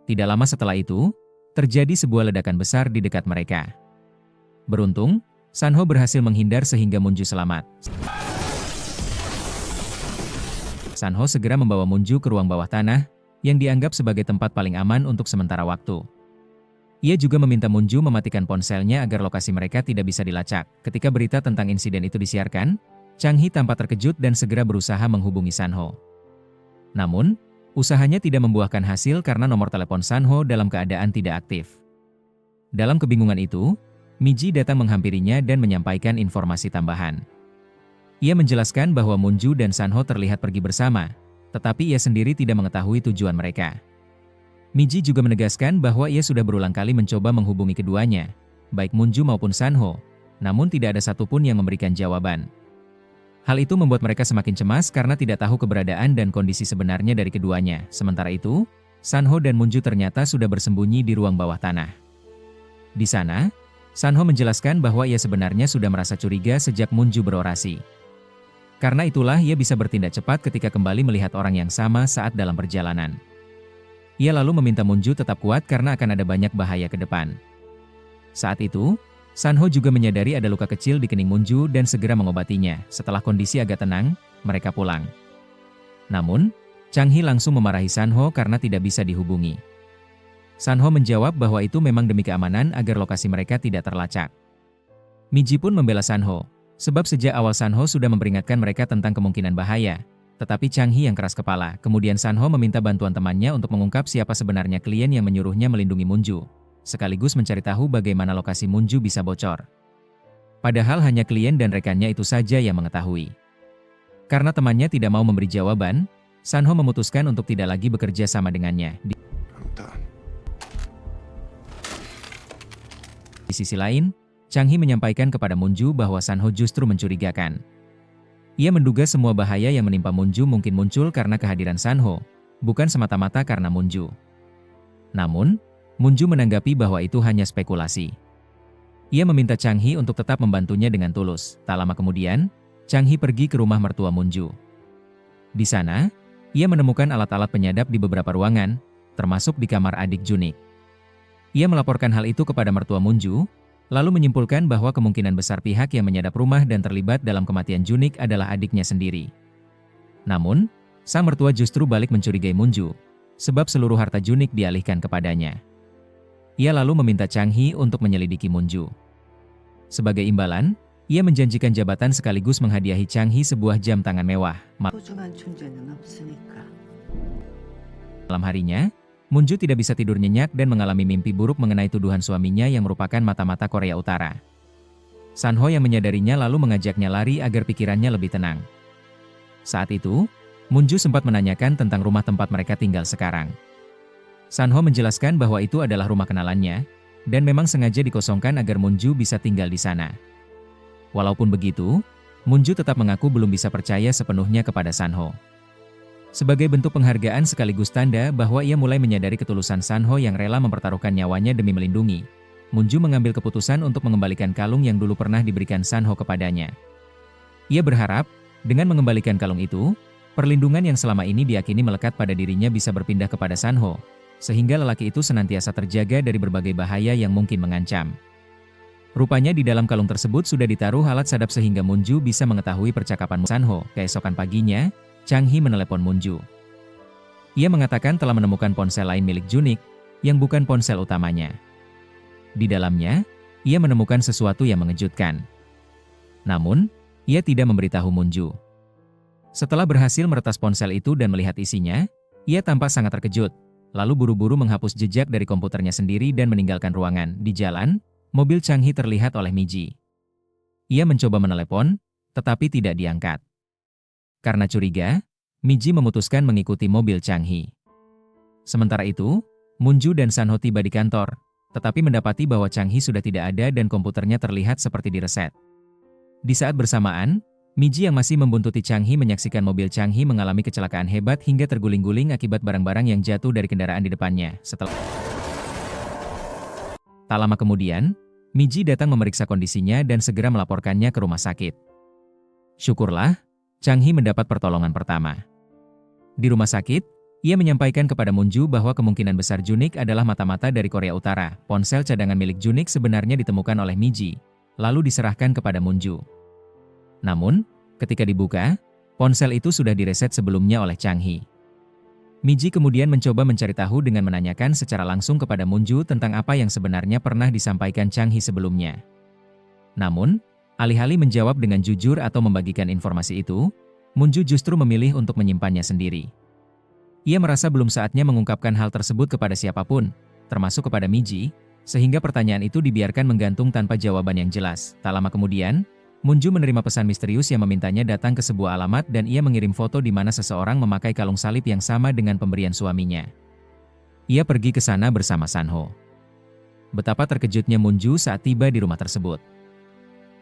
Tidak lama setelah itu, terjadi sebuah ledakan besar di dekat mereka. Beruntung, Sanho berhasil menghindar sehingga Munju selamat. Sanho segera membawa Munju ke ruang bawah tanah, yang dianggap sebagai tempat paling aman untuk sementara waktu. Ia juga meminta Munju mematikan ponselnya agar lokasi mereka tidak bisa dilacak. Ketika berita tentang insiden itu disiarkan, Changhi tampak terkejut dan segera berusaha menghubungi Sanho. Namun, usahanya tidak membuahkan hasil karena nomor telepon Sanho dalam keadaan tidak aktif. Dalam kebingungan itu, Miji datang menghampirinya dan menyampaikan informasi tambahan. Ia menjelaskan bahwa Munju dan Sanho terlihat pergi bersama, tetapi ia sendiri tidak mengetahui tujuan mereka. Miji juga menegaskan bahwa ia sudah berulang kali mencoba menghubungi keduanya, baik Munju maupun Sanho, namun tidak ada satupun yang memberikan jawaban. Hal itu membuat mereka semakin cemas karena tidak tahu keberadaan dan kondisi sebenarnya dari keduanya. Sementara itu, Sanho dan Munju ternyata sudah bersembunyi di ruang bawah tanah. Di sana, Sanho menjelaskan bahwa ia sebenarnya sudah merasa curiga sejak Munju berorasi. Karena itulah ia bisa bertindak cepat ketika kembali melihat orang yang sama saat dalam perjalanan. Ia lalu meminta Munju tetap kuat karena akan ada banyak bahaya ke depan. Saat itu, Sanho juga menyadari ada luka kecil di kening Munju dan segera mengobatinya. Setelah kondisi agak tenang, mereka pulang. Namun, Changhi langsung memarahi Sanho karena tidak bisa dihubungi. Sanho menjawab bahwa itu memang demi keamanan agar lokasi mereka tidak terlacak. Miji pun membela Sanho, sebab sejak awal Sanho sudah memperingatkan mereka tentang kemungkinan bahaya. Tetapi Changhi yang keras kepala. Kemudian Sanho meminta bantuan temannya untuk mengungkap siapa sebenarnya klien yang menyuruhnya melindungi Munju, sekaligus mencari tahu bagaimana lokasi Munju bisa bocor. Padahal hanya klien dan rekannya itu saja yang mengetahui. Karena temannya tidak mau memberi jawaban, Sanho memutuskan untuk tidak lagi bekerja sama dengannya. I'm done. Di sisi lain, Changhi menyampaikan kepada Munju bahwa Sanho justru mencurigakan. Ia menduga semua bahaya yang menimpa Munju mungkin muncul karena kehadiran Sanho, bukan semata-mata karena Munju. Namun, Munju menanggapi bahwa itu hanya spekulasi. Ia meminta Changhi untuk tetap membantunya dengan tulus. Tak lama kemudian, Changhi pergi ke rumah mertua Munju. Di sana, ia menemukan alat-alat penyadap di beberapa ruangan, termasuk di kamar adik Junik. Ia melaporkan hal itu kepada mertua Munju, lalu menyimpulkan bahwa kemungkinan besar pihak yang menyadap rumah dan terlibat dalam kematian Junik adalah adiknya sendiri. Namun, sang mertua justru balik mencurigai Munju, sebab seluruh harta Junik dialihkan kepadanya. Ia lalu meminta Changhi untuk menyelidiki Munju. Sebagai imbalan, ia menjanjikan jabatan sekaligus menghadiahi Changhi sebuah jam tangan mewah. 소중한 존재는 없으니까. Malam harinya, Munju tidak bisa tidur nyenyak dan mengalami mimpi buruk mengenai tuduhan suaminya yang merupakan mata-mata Korea Utara. Sanho yang menyadarinya lalu mengajaknya lari agar pikirannya lebih tenang. Saat itu, Munju sempat menanyakan tentang rumah tempat mereka tinggal sekarang. Sanho menjelaskan bahwa itu adalah rumah kenalannya, dan memang sengaja dikosongkan agar Munju bisa tinggal di sana. Walaupun begitu, Munju tetap mengaku belum bisa percaya sepenuhnya kepada Sanho. Sebagai bentuk penghargaan sekaligus tanda bahwa ia mulai menyadari ketulusan Sanho yang rela mempertaruhkan nyawanya demi melindungi, Munju mengambil keputusan untuk mengembalikan kalung yang dulu pernah diberikan Sanho kepadanya. Ia berharap, dengan mengembalikan kalung itu, perlindungan yang selama ini diyakini melekat pada dirinya bisa berpindah kepada Sanho, sehingga lelaki itu senantiasa terjaga dari berbagai bahaya yang mungkin mengancam. Rupanya di dalam kalung tersebut sudah ditaruh alat sadap sehingga Munju bisa mengetahui percakapan Sanho. Keesokan paginya, Chang Hee menelepon Munju. Ia mengatakan telah menemukan ponsel lain milik Junik, yang bukan ponsel utamanya. Di dalamnya, ia menemukan sesuatu yang mengejutkan. Namun, ia tidak memberitahu Munju. Setelah berhasil meretas ponsel itu dan melihat isinya, ia tampak sangat terkejut, lalu buru-buru menghapus jejak dari komputernya sendiri dan meninggalkan ruangan. Di jalan, mobil Chang Hee terlihat oleh Miji. Ia mencoba menelepon, tetapi tidak diangkat. Karena curiga, Miji memutuskan mengikuti mobil Chang Hee. Sementara itu, Munju dan Sanho tiba di kantor, tetapi mendapati bahwa Chang Hee sudah tidak ada dan komputernya terlihat seperti direset. Di saat bersamaan, Miji yang masih membuntuti Chang Hee menyaksikan mobil Chang Hee mengalami kecelakaan hebat hingga terguling-guling akibat barang-barang yang jatuh dari kendaraan di depannya. Tak lama kemudian, Miji datang memeriksa kondisinya dan segera melaporkannya ke rumah sakit. Syukurlah, Chang Hee mendapat pertolongan pertama. Di rumah sakit, ia menyampaikan kepada Munju bahwa kemungkinan besar Junik adalah mata-mata dari Korea Utara. Ponsel cadangan milik Junik sebenarnya ditemukan oleh Miji, lalu diserahkan kepada Munju. Namun, ketika dibuka, ponsel itu sudah direset sebelumnya oleh Chang Hee. Miji kemudian mencoba mencari tahu dengan menanyakan secara langsung kepada Munju tentang apa yang sebenarnya pernah disampaikan Chang Hee sebelumnya. Namun, alih-alih menjawab dengan jujur atau membagikan informasi itu, Munju justru memilih untuk menyimpannya sendiri. Ia merasa belum saatnya mengungkapkan hal tersebut kepada siapapun, termasuk kepada Miji, sehingga pertanyaan itu dibiarkan menggantung tanpa jawaban yang jelas. Tak lama kemudian, Munju menerima pesan misterius yang memintanya datang ke sebuah alamat dan ia mengirim foto di mana seseorang memakai kalung salib yang sama dengan pemberian suaminya. Ia pergi ke sana bersama Sanho. Betapa terkejutnya Munju saat tiba di rumah tersebut.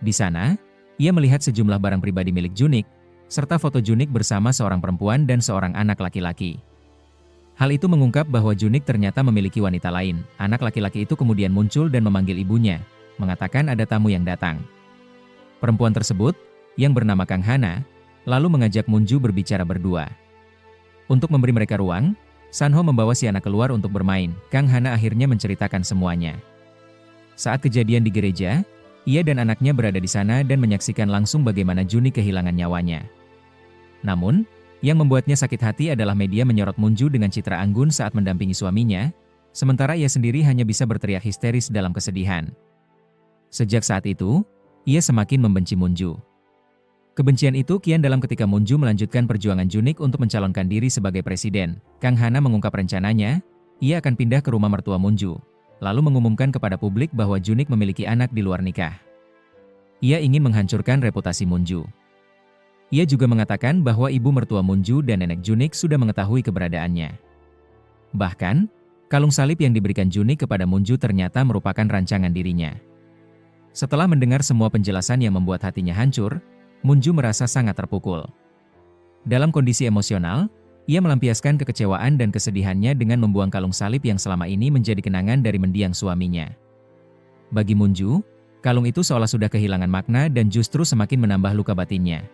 Di sana, ia melihat sejumlah barang pribadi milik Junik, serta foto Junik bersama seorang perempuan dan seorang anak laki-laki. Hal itu mengungkap bahwa Junik ternyata memiliki wanita lain. Anak laki-laki itu kemudian muncul dan memanggil ibunya, mengatakan ada tamu yang datang. Perempuan tersebut, yang bernama Kang Hana, lalu mengajak Munju berbicara berdua. Untuk memberi mereka ruang, Sanho membawa si anak keluar untuk bermain. Kang Hana akhirnya menceritakan semuanya. Saat kejadian di gereja, ia dan anaknya berada di sana dan menyaksikan langsung bagaimana Junik kehilangan nyawanya. Namun, yang membuatnya sakit hati adalah media menyorot Munju dengan citra anggun saat mendampingi suaminya, sementara ia sendiri hanya bisa berteriak histeris dalam kesedihan. Sejak saat itu, ia semakin membenci Munju. Kebencian itu kian dalam ketika Munju melanjutkan perjuangan Junik untuk mencalonkan diri sebagai presiden. Kang Hana mengungkap rencananya, ia akan pindah ke rumah mertua Munju, lalu mengumumkan kepada publik bahwa Junik memiliki anak di luar nikah. Ia ingin menghancurkan reputasi Munju. Ia juga mengatakan bahwa ibu mertua Munju dan nenek Junik sudah mengetahui keberadaannya. Bahkan, kalung salib yang diberikan Junik kepada Munju ternyata merupakan rancangan dirinya. Setelah mendengar semua penjelasan yang membuat hatinya hancur, Munju merasa sangat terpukul. Dalam kondisi emosional, ia melampiaskan kekecewaan dan kesedihannya dengan membuang kalung salib yang selama ini menjadi kenangan dari mendiang suaminya. Bagi Munju, kalung itu seolah sudah kehilangan makna dan justru semakin menambah luka batinnya.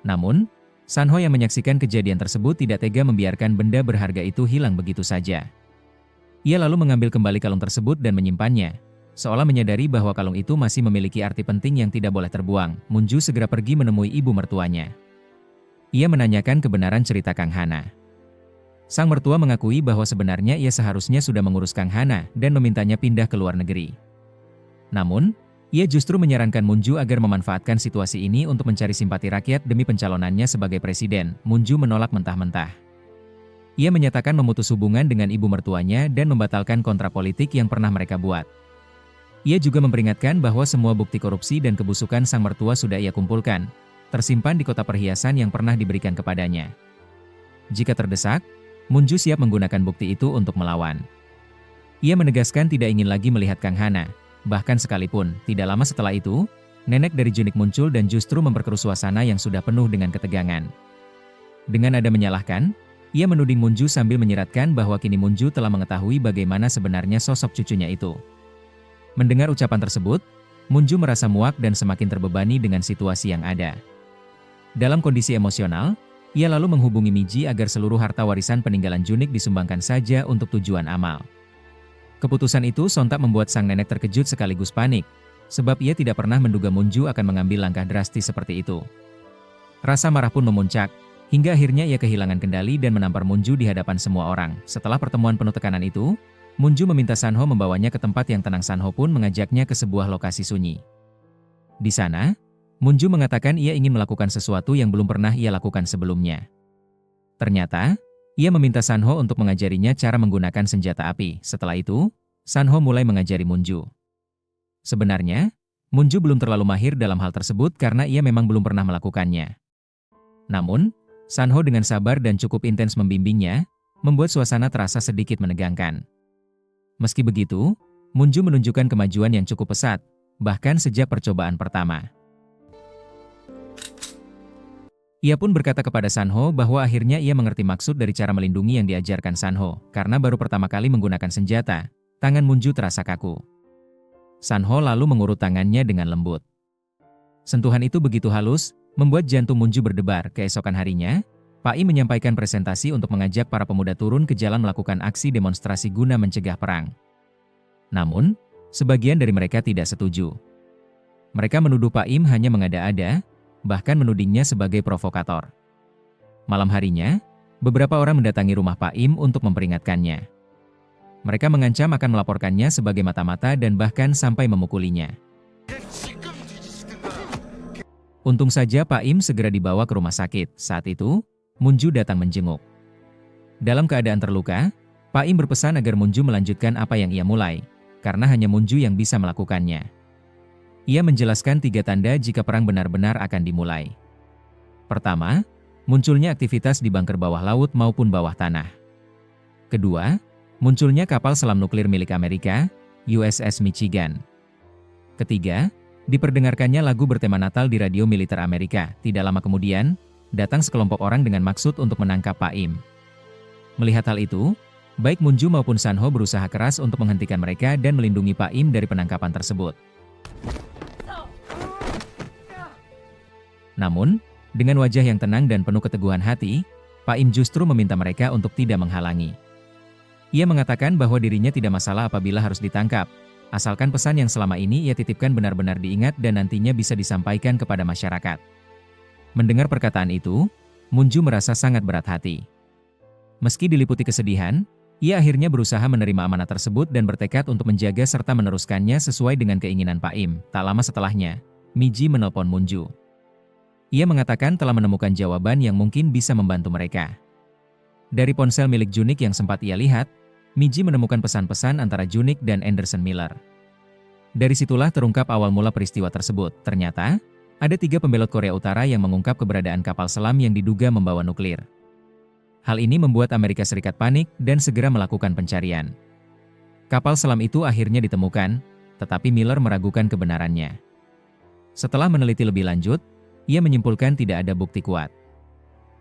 Namun, Sanho yang menyaksikan kejadian tersebut tidak tega membiarkan benda berharga itu hilang begitu saja. Ia lalu mengambil kembali kalung tersebut dan menyimpannya, seolah menyadari bahwa kalung itu masih memiliki arti penting yang tidak boleh terbuang. Munju segera pergi menemui ibu mertuanya. Ia menanyakan kebenaran cerita Kang Hana. Sang mertua mengakui bahwa sebenarnya ia seharusnya sudah mengurus Kang Hana dan memintanya pindah ke luar negeri. Namun, ia justru menyarankan Munju agar memanfaatkan situasi ini untuk mencari simpati rakyat demi pencalonannya sebagai presiden. Munju menolak mentah-mentah. Ia menyatakan memutus hubungan dengan ibu mertuanya dan membatalkan kontrak politik yang pernah mereka buat. Ia juga memperingatkan bahwa semua bukti korupsi dan kebusukan sang mertua sudah ia kumpulkan, tersimpan di kotak perhiasan yang pernah diberikan kepadanya. Jika terdesak, Munju siap menggunakan bukti itu untuk melawan. Ia menegaskan tidak ingin lagi melihat Kang Hana. Bahkan sekalipun, tidak lama setelah itu, nenek dari Junik muncul dan justru memperkeruh suasana yang sudah penuh dengan ketegangan. Dengan nada menyalahkan, ia menuding Munju sambil menyiratkan bahwa kini Munju telah mengetahui bagaimana sebenarnya sosok cucunya itu. Mendengar ucapan tersebut, Munju merasa muak dan semakin terbebani dengan situasi yang ada. Dalam kondisi emosional, ia lalu menghubungi Miji agar seluruh harta warisan peninggalan Junik disumbangkan saja untuk tujuan amal. Keputusan itu sontak membuat sang nenek terkejut sekaligus panik, sebab ia tidak pernah menduga Munju akan mengambil langkah drastis seperti itu. Rasa marah pun memuncak, hingga akhirnya ia kehilangan kendali dan menampar Munju di hadapan semua orang. Setelah pertemuan penuh tekanan itu, Munju meminta Sanho membawanya ke tempat yang tenang. Sanho pun mengajaknya ke sebuah lokasi sunyi. Di sana, Munju mengatakan ia ingin melakukan sesuatu yang belum pernah ia lakukan sebelumnya. Ternyata, ia meminta Sanho untuk mengajarinya cara menggunakan senjata api. Setelah itu, Sanho mulai mengajari Munju. Sebenarnya, Munju belum terlalu mahir dalam hal tersebut karena ia memang belum pernah melakukannya. Namun, Sanho dengan sabar dan cukup intens membimbingnya, membuat suasana terasa sedikit menegangkan. Meski begitu, Munju menunjukkan kemajuan yang cukup pesat, bahkan sejak percobaan pertama. Ia pun berkata kepada Sanho bahwa akhirnya ia mengerti maksud dari cara melindungi yang diajarkan Sanho, karena baru pertama kali menggunakan senjata, tangan Munju terasa kaku. Sanho lalu mengurut tangannya dengan lembut. Sentuhan itu begitu halus, membuat jantung Munju berdebar. Keesokan harinya, Pak I menyampaikan presentasi untuk mengajak para pemuda turun ke jalan melakukan aksi demonstrasi guna mencegah perang. Namun, sebagian dari mereka tidak setuju. Mereka menuduh Pak Im hanya mengada-ada, bahkan menudingnya sebagai provokator. Malam harinya, beberapa orang mendatangi rumah Pak Im untuk memperingatkannya. Mereka mengancam akan melaporkannya sebagai mata-mata dan bahkan sampai memukulinya. Untung saja Pak Im segera dibawa ke rumah sakit. Saat itu, Munju datang menjenguk. Dalam keadaan terluka, Pak Im berpesan agar Munju melanjutkan apa yang ia mulai, karena hanya Munju yang bisa melakukannya. Ia menjelaskan 3 tanda jika perang benar-benar akan dimulai. Pertama, munculnya aktivitas di bunker bawah laut maupun bawah tanah. Kedua, munculnya kapal selam nuklir milik Amerika, USS Michigan. Ketiga, diperdengarkannya lagu bertema Natal di radio militer Amerika. Tidak lama kemudian, datang sekelompok orang dengan maksud untuk menangkap Pak Im. Melihat hal itu, baik Munju maupun Sanho berusaha keras untuk menghentikan mereka dan melindungi Pak Im dari penangkapan tersebut. Namun, dengan wajah yang tenang dan penuh keteguhan hati, Pak Im justru meminta mereka untuk tidak menghalangi. Ia mengatakan bahwa dirinya tidak masalah apabila harus ditangkap, asalkan pesan yang selama ini ia titipkan benar-benar diingat dan nantinya bisa disampaikan kepada masyarakat. Mendengar perkataan itu, Munju merasa sangat berat hati. Meski diliputi kesedihan, ia akhirnya berusaha menerima amanat tersebut dan bertekad untuk menjaga serta meneruskannya sesuai dengan keinginan Pak Im. Tak lama setelahnya, Miji menelpon Munju. Ia mengatakan telah menemukan jawaban yang mungkin bisa membantu mereka. Dari ponsel milik Junik yang sempat ia lihat, Miji menemukan pesan-pesan antara Junik dan Anderson Miller. Dari situlah terungkap awal mula peristiwa tersebut. Ternyata, ada 3 pembelot Korea Utara yang mengungkap keberadaan kapal selam yang diduga membawa nuklir. Hal ini membuat Amerika Serikat panik dan segera melakukan pencarian. Kapal selam itu akhirnya ditemukan, tetapi Miller meragukan kebenarannya. Setelah meneliti lebih lanjut, ia menyimpulkan tidak ada bukti kuat.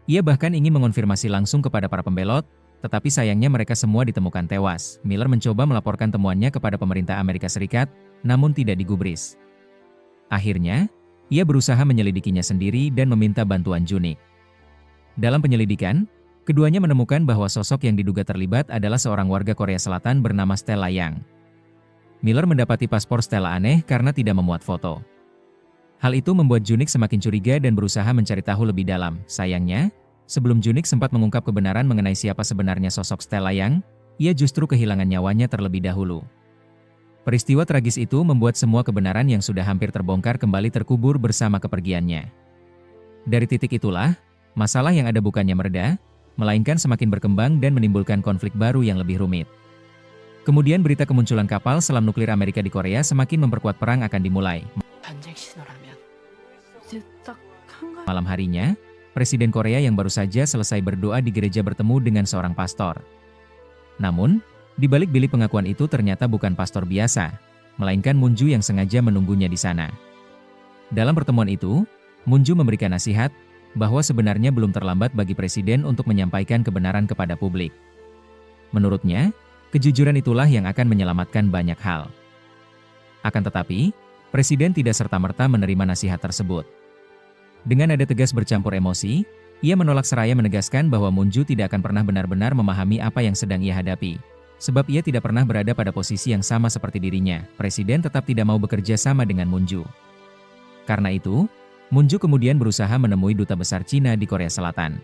Ia bahkan ingin mengonfirmasi langsung kepada para pembelot, tetapi sayangnya mereka semua ditemukan tewas. Miller mencoba melaporkan temuannya kepada pemerintah Amerika Serikat, namun tidak digubris. Akhirnya, ia berusaha menyelidikinya sendiri dan meminta bantuan Junik. Dalam penyelidikan, keduanya menemukan bahwa sosok yang diduga terlibat adalah seorang warga Korea Selatan bernama Stella Yang. Miller mendapati paspor Stella aneh karena tidak memuat foto. Hal itu membuat Junik semakin curiga dan berusaha mencari tahu lebih dalam. Sayangnya, sebelum Junik sempat mengungkap kebenaran mengenai siapa sebenarnya sosok Stella Yang, ia justru kehilangan nyawanya terlebih dahulu. Peristiwa tragis itu membuat semua kebenaran yang sudah hampir terbongkar kembali terkubur bersama kepergiannya. Dari titik itulah, masalah yang ada bukannya mereda, melainkan semakin berkembang dan menimbulkan konflik baru yang lebih rumit. Kemudian berita kemunculan kapal selam nuklir Amerika di Korea semakin memperkuat perang akan dimulai. Malam harinya, Presiden Korea yang baru saja selesai berdoa di gereja bertemu dengan seorang pastor. Namun, di balik bilik pengakuan itu ternyata bukan pastor biasa, melainkan Moon Joo yang sengaja menunggunya di sana. Dalam pertemuan itu, Moon Joo memberikan nasihat bahwa sebenarnya belum terlambat bagi presiden untuk menyampaikan kebenaran kepada publik. Menurutnya, kejujuran itulah yang akan menyelamatkan banyak hal. Akan tetapi, presiden tidak serta-merta menerima nasihat tersebut. Dengan nada tegas bercampur emosi, ia menolak seraya menegaskan bahwa Moon Joo tidak akan pernah benar-benar memahami apa yang sedang ia hadapi. Sebab ia tidak pernah berada pada posisi yang sama seperti dirinya, presiden tetap tidak mau bekerja sama dengan Moon Joo. Karena itu, Moon Joo kemudian berusaha menemui duta besar Cina di Korea Selatan.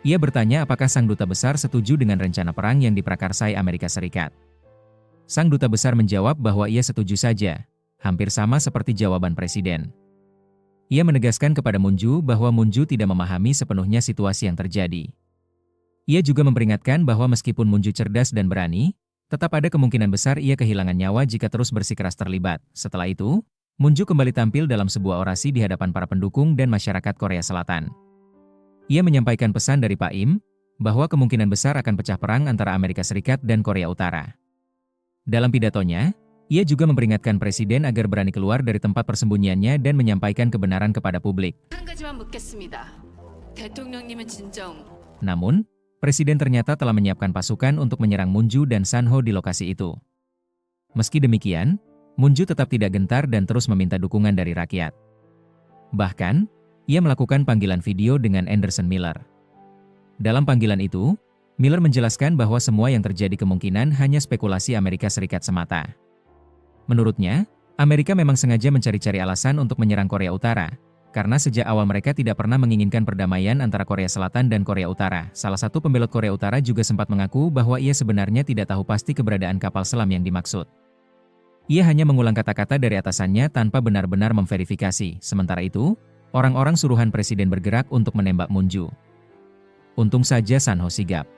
Ia bertanya apakah sang duta besar setuju dengan rencana perang yang diprakarsai Amerika Serikat. Sang duta besar menjawab bahwa ia setuju saja, hampir sama seperti jawaban presiden. Ia menegaskan kepada Moon Joo bahwa Moon Joo tidak memahami sepenuhnya situasi yang terjadi. Ia juga memperingatkan bahwa meskipun Moon Joo cerdas dan berani, tetap ada kemungkinan besar ia kehilangan nyawa jika terus bersikeras terlibat. Setelah itu, Moon Joo kembali tampil dalam sebuah orasi di hadapan para pendukung dan masyarakat Korea Selatan. Ia menyampaikan pesan dari Pak Im, bahwa kemungkinan besar akan pecah perang antara Amerika Serikat dan Korea Utara. Dalam pidatonya, ia juga memperingatkan presiden agar berani keluar dari tempat persembunyiannya dan menyampaikan kebenaran kepada publik. 한 가지만 묻겠습니다. 대통령님은 진정 Namun, presiden ternyata telah menyiapkan pasukan untuk menyerang Moon Joo dan San Ho di lokasi itu. Meski demikian, Moon Joo tetap tidak gentar dan terus meminta dukungan dari rakyat. Bahkan, ia melakukan panggilan video dengan Anderson Miller. Dalam panggilan itu, Miller menjelaskan bahwa semua yang terjadi kemungkinan hanya spekulasi Amerika Serikat semata. Menurutnya, Amerika memang sengaja mencari-cari alasan untuk menyerang Korea Utara, karena sejak awal mereka tidak pernah menginginkan perdamaian antara Korea Selatan dan Korea Utara. Salah satu pembelot Korea Utara juga sempat mengaku bahwa ia sebenarnya tidak tahu pasti keberadaan kapal selam yang dimaksud. Ia hanya mengulang kata-kata dari atasannya tanpa benar-benar memverifikasi. Sementara itu, orang-orang suruhan presiden bergerak untuk menembak Moon Joo. Untung saja San Ho sigap.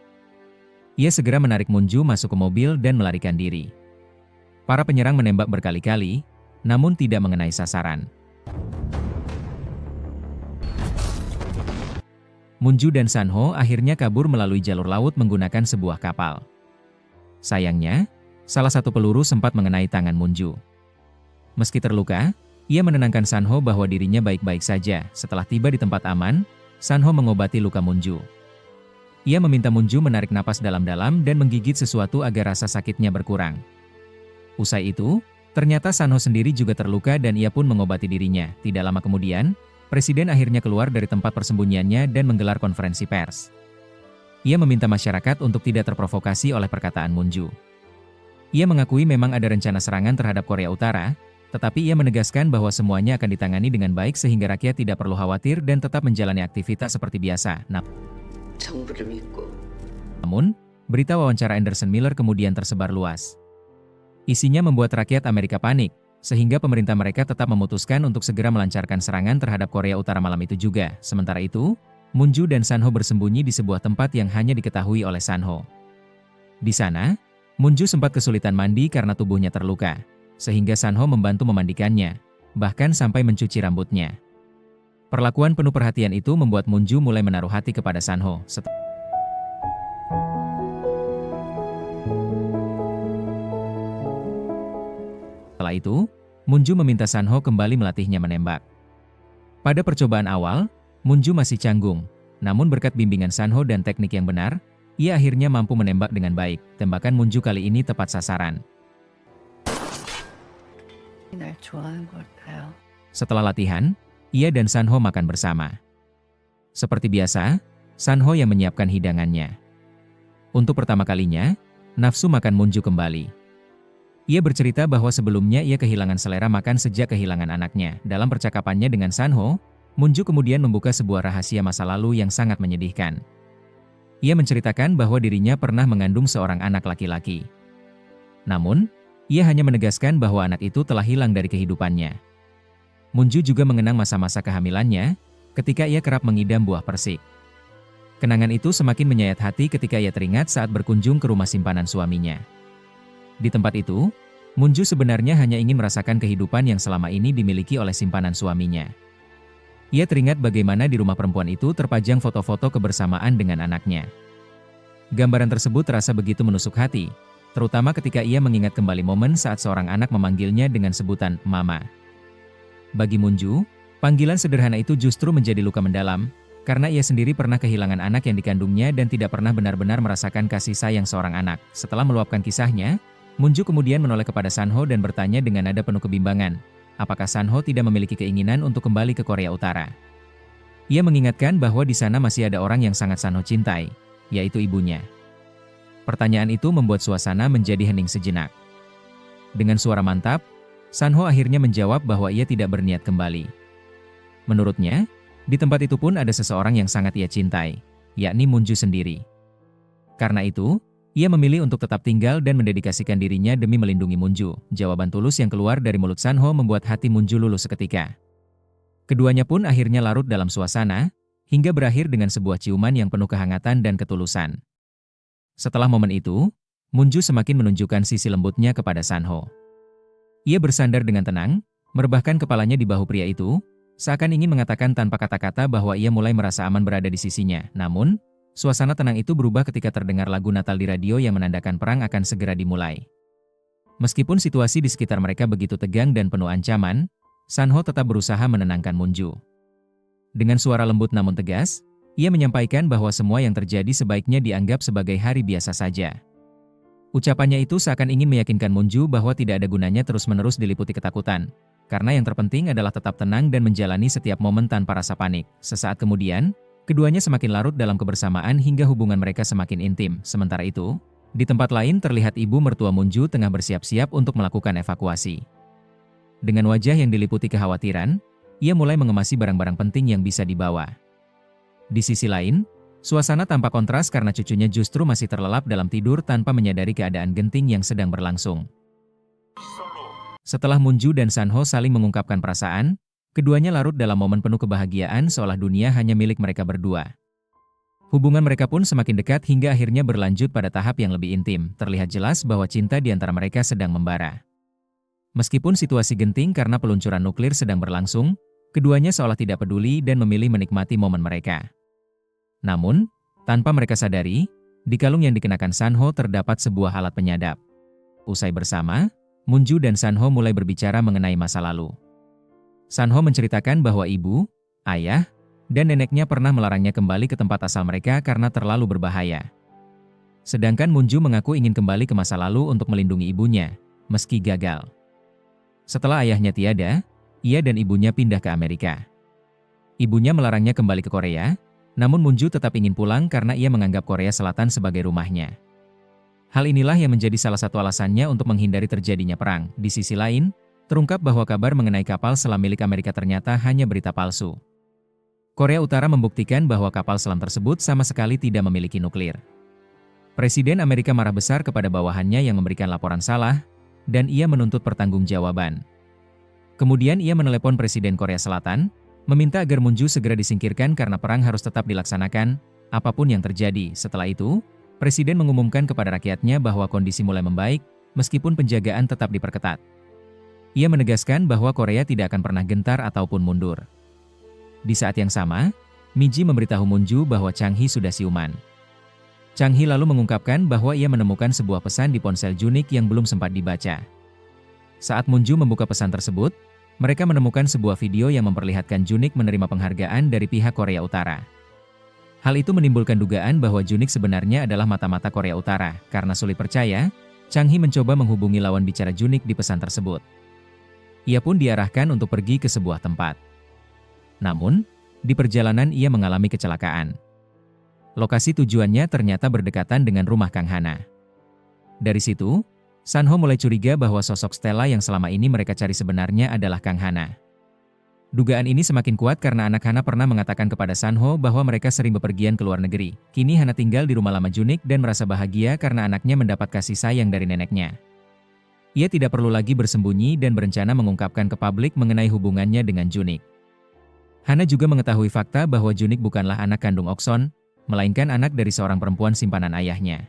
Ia segera menarik Moon Joo masuk ke mobil dan melarikan diri. Para penyerang menembak berkali-kali, namun tidak mengenai sasaran. Moon Joo dan San Ho akhirnya kabur melalui jalur laut menggunakan sebuah kapal. Sayangnya, salah satu peluru sempat mengenai tangan Moon Joo. Meski terluka, ia menenangkan San Ho bahwa dirinya baik-baik saja. Setelah tiba di tempat aman, San Ho mengobati luka Moon Joo. Ia meminta Moon Joo menarik napas dalam-dalam dan menggigit sesuatu agar rasa sakitnya berkurang. Usai itu, ternyata San Ho sendiri juga terluka dan ia pun mengobati dirinya. Tidak lama kemudian, presiden akhirnya keluar dari tempat persembunyiannya dan menggelar konferensi pers. Ia meminta masyarakat untuk tidak terprovokasi oleh perkataan Moon Joo. Ia mengakui memang ada rencana serangan terhadap Korea Utara, tetapi ia menegaskan bahwa semuanya akan ditangani dengan baik sehingga rakyat tidak perlu khawatir dan tetap menjalani aktivitas seperti biasa. 정부를 믿고 Namun, berita wawancara Anderson Miller kemudian tersebar luas. Isinya membuat rakyat Amerika panik, sehingga pemerintah mereka tetap memutuskan untuk segera melancarkan serangan terhadap Korea Utara malam itu juga. Sementara itu, Moon Joo dan San Ho bersembunyi di sebuah tempat yang hanya diketahui oleh San Ho. Di sana, Moon Joo sempat kesulitan mandi karena tubuhnya terluka, sehingga San Ho membantu memandikannya, bahkan sampai mencuci rambutnya. Perlakuan penuh perhatian itu membuat Moon Joo mulai menaruh hati kepada San Ho. Setelah itu, Moon Joo meminta San Ho kembali melatihnya menembak. Pada percobaan awal, Moon Joo masih canggung, namun berkat bimbingan San Ho dan teknik yang benar, ia akhirnya mampu menembak dengan baik. Tembakan Moon Joo kali ini tepat sasaran. 날 좋아하는 걸까요? Setelah latihan, ia dan San Ho makan bersama. Seperti biasa, San Ho yang menyiapkan hidangannya. Untuk pertama kalinya, nafsu makan Moon Joo kembali. Ia bercerita bahwa sebelumnya ia kehilangan selera makan sejak kehilangan anaknya. Dalam percakapannya dengan San Ho, Moon Joo kemudian membuka sebuah rahasia masa lalu yang sangat menyedihkan. Ia menceritakan bahwa dirinya pernah mengandung seorang anak laki-laki. Namun, ia hanya menegaskan bahwa anak itu telah hilang dari kehidupannya. Moon Joo juga mengenang masa-masa kehamilannya, ketika ia kerap mengidam buah persik. Kenangan itu semakin menyayat hati ketika ia teringat saat berkunjung ke rumah simpanan suaminya. Di tempat itu, Moon Joo sebenarnya hanya ingin merasakan kehidupan yang selama ini dimiliki oleh simpanan suaminya. Ia teringat bagaimana di rumah perempuan itu terpajang foto-foto kebersamaan dengan anaknya. Gambaran tersebut terasa begitu menusuk hati, terutama ketika ia mengingat kembali momen saat seorang anak memanggilnya dengan sebutan Mama. Bagi Munju, panggilan sederhana itu justru menjadi luka mendalam, karena ia sendiri pernah kehilangan anak yang dikandungnya dan tidak pernah benar-benar merasakan kasih sayang seorang anak. Setelah meluapkan kisahnya, Munju kemudian menoleh kepada Sanho dan bertanya dengan nada penuh kebimbangan, apakah Sanho tidak memiliki keinginan untuk kembali ke Korea Utara. Ia mengingatkan bahwa di sana masih ada orang yang sangat Sanho cintai, yaitu ibunya. Pertanyaan itu membuat suasana menjadi hening sejenak. Dengan suara mantap, Sanho akhirnya menjawab bahwa ia tidak berniat kembali. Menurutnya, di tempat itu pun ada seseorang yang sangat ia cintai, yakni Munju sendiri. Karena itu, ia memilih untuk tetap tinggal dan mendedikasikan dirinya demi melindungi Munju. Jawaban tulus yang keluar dari mulut Sanho membuat hati Munju luluh seketika. Keduanya pun akhirnya larut dalam suasana, hingga berakhir dengan sebuah ciuman yang penuh kehangatan dan ketulusan. Setelah momen itu, Munju semakin menunjukkan sisi lembutnya kepada Sanho. Ia bersandar dengan tenang, merebahkan kepalanya di bahu pria itu, seakan ingin mengatakan tanpa kata-kata bahwa ia mulai merasa aman berada di sisinya. Namun, suasana tenang itu berubah ketika terdengar lagu Natal di radio yang menandakan perang akan segera dimulai. Meskipun situasi di sekitar mereka begitu tegang dan penuh ancaman, Sanho tetap berusaha menenangkan Munju. Dengan suara lembut namun tegas, ia menyampaikan bahwa semua yang terjadi sebaiknya dianggap sebagai hari biasa saja. Ucapannya itu seakan ingin meyakinkan Munju bahwa tidak ada gunanya terus-menerus diliputi ketakutan, karena yang terpenting adalah tetap tenang dan menjalani setiap momen tanpa rasa panik. Sesaat kemudian, keduanya semakin larut dalam kebersamaan hingga hubungan mereka semakin intim. Sementara itu, di tempat lain terlihat ibu mertua Munju tengah bersiap-siap untuk melakukan evakuasi. Dengan wajah yang diliputi kekhawatiran, ia mulai mengemasi barang-barang penting yang bisa dibawa. Di sisi lain, suasana tampak kontras karena cucunya justru masih terlelap dalam tidur tanpa menyadari keadaan genting yang sedang berlangsung. Setelah Munju dan Sanho saling mengungkapkan perasaan, keduanya larut dalam momen penuh kebahagiaan seolah dunia hanya milik mereka berdua. Hubungan mereka pun semakin dekat hingga akhirnya berlanjut pada tahap yang lebih intim. Terlihat jelas bahwa cinta di antara mereka sedang membara. Meskipun situasi genting karena peluncuran nuklir sedang berlangsung, keduanya seolah tidak peduli dan memilih menikmati momen mereka. Namun, tanpa mereka sadari, di kalung yang dikenakan Sanho terdapat sebuah alat penyadap. Usai bersama, Munju dan Sanho mulai berbicara mengenai masa lalu. Sanho menceritakan bahwa ibu, ayah, dan neneknya pernah melarangnya kembali ke tempat asal mereka karena terlalu berbahaya. Sedangkan Munju mengaku ingin kembali ke masa lalu untuk melindungi ibunya, meski gagal. Setelah ayahnya tiada, ia dan ibunya pindah ke Amerika. Ibunya melarangnya kembali ke Korea, namun Munju tetap ingin pulang karena ia menganggap Korea Selatan sebagai rumahnya. Hal inilah yang menjadi salah satu alasannya untuk menghindari terjadinya perang. Di sisi lain, terungkap bahwa kabar mengenai kapal selam milik Amerika ternyata hanya berita palsu. Korea Utara membuktikan bahwa kapal selam tersebut sama sekali tidak memiliki nuklir. Presiden Amerika marah besar kepada bawahannya yang memberikan laporan salah, dan ia menuntut pertanggungjawaban. Kemudian ia menelepon Presiden Korea Selatan, meminta agar Munju segera disingkirkan karena perang harus tetap dilaksanakan, apapun yang terjadi. Setelah itu, Presiden mengumumkan kepada rakyatnya bahwa kondisi mulai membaik, meskipun penjagaan tetap diperketat. Ia menegaskan bahwa Korea tidak akan pernah gentar ataupun mundur. Di saat yang sama, Miji memberitahu Munju bahwa Chang Hee sudah siuman. Chang Hee lalu mengungkapkan bahwa ia menemukan sebuah pesan di ponsel Junik yang belum sempat dibaca. Saat Munju membuka pesan tersebut, mereka menemukan sebuah video yang memperlihatkan Junik menerima penghargaan dari pihak Korea Utara. Hal itu menimbulkan dugaan bahwa Junik sebenarnya adalah mata-mata Korea Utara. Karena sulit percaya, Chang Hee mencoba menghubungi lawan bicara Junik di pesan tersebut. Ia pun diarahkan untuk pergi ke sebuah tempat. Namun, di perjalanan ia mengalami kecelakaan. Lokasi tujuannya ternyata berdekatan dengan rumah Kang Hana. Dari situ, Sanho mulai curiga bahwa sosok Stella yang selama ini mereka cari sebenarnya adalah Kang Hana. Dugaan ini semakin kuat karena anak Hana pernah mengatakan kepada Sanho bahwa mereka sering bepergian ke luar negeri. Kini Hana tinggal di rumah lama Junik dan merasa bahagia karena anaknya mendapat kasih sayang dari neneknya. Ia tidak perlu lagi bersembunyi dan berencana mengungkapkan ke publik mengenai hubungannya dengan Junik. Hana juga mengetahui fakta bahwa Junik bukanlah anak kandung Okson, melainkan anak dari seorang perempuan simpanan ayahnya.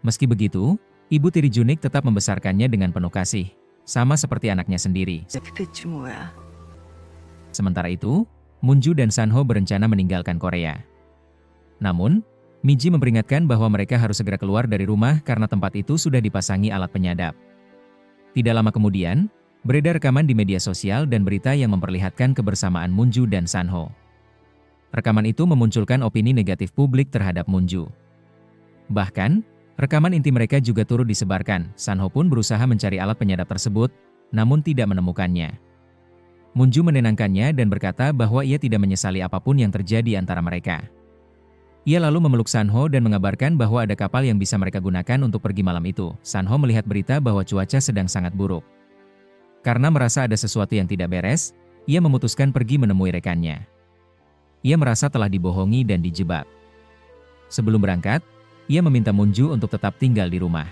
Meski begitu, ibu tiri Junik tetap membesarkannya dengan penuh kasih, sama seperti anaknya sendiri. 그게 대체 뭐야? Sementara itu, Moonju dan Sanho berencana meninggalkan Korea. Namun, Miji memperingatkan bahwa mereka harus segera keluar dari rumah karena tempat itu sudah dipasangi alat penyadap. Tidak lama kemudian, beredar rekaman di media sosial dan berita yang memperlihatkan kebersamaan Moonju dan Sanho. Rekaman itu memunculkan opini negatif publik terhadap Moonju. Bahkan, rekaman intim mereka juga turut disebarkan. Sanho pun berusaha mencari alat penyadap tersebut, namun tidak menemukannya. Moonju menenangkannya dan berkata bahwa ia tidak menyesali apapun yang terjadi antara mereka. Ia lalu memeluk Sanho dan mengabarkan bahwa ada kapal yang bisa mereka gunakan untuk pergi malam itu. Sanho melihat berita bahwa cuaca sedang sangat buruk. Karena merasa ada sesuatu yang tidak beres, ia memutuskan pergi menemui rekannya. Ia merasa telah dibohongi dan dijebak. Sebelum berangkat, ia meminta Moonju untuk tetap tinggal di rumah.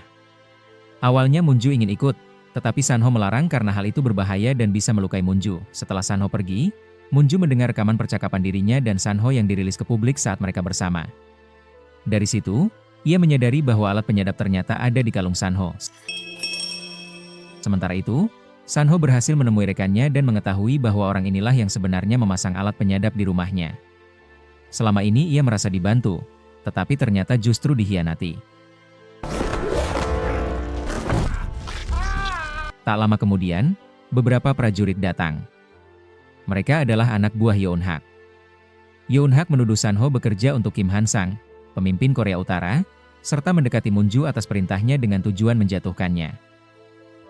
Awalnya Moonju ingin ikut, tetapi Sanho melarang karena hal itu berbahaya dan bisa melukai Moonju. Setelah Sanho pergi, Moonju mendengar rekaman percakapan dirinya dan Sanho yang dirilis ke publik saat mereka bersama. Dari situ, ia menyadari bahwa alat penyadap ternyata ada di kalung Sanho. Sementara itu, Sanho berhasil menemui rekannya dan mengetahui bahwa orang inilah yang sebenarnya memasang alat penyadap di rumahnya. Selama ini ia merasa dibantu, tetapi ternyata justru dikhianati. Tak lama kemudian, beberapa prajurit datang. Mereka adalah anak buah Yeon-hak. Yeon-hak menuduh Sanho bekerja untuk Kim Han-sang, pemimpin Korea Utara, serta mendekati Moonju atas perintahnya dengan tujuan menjatuhkannya.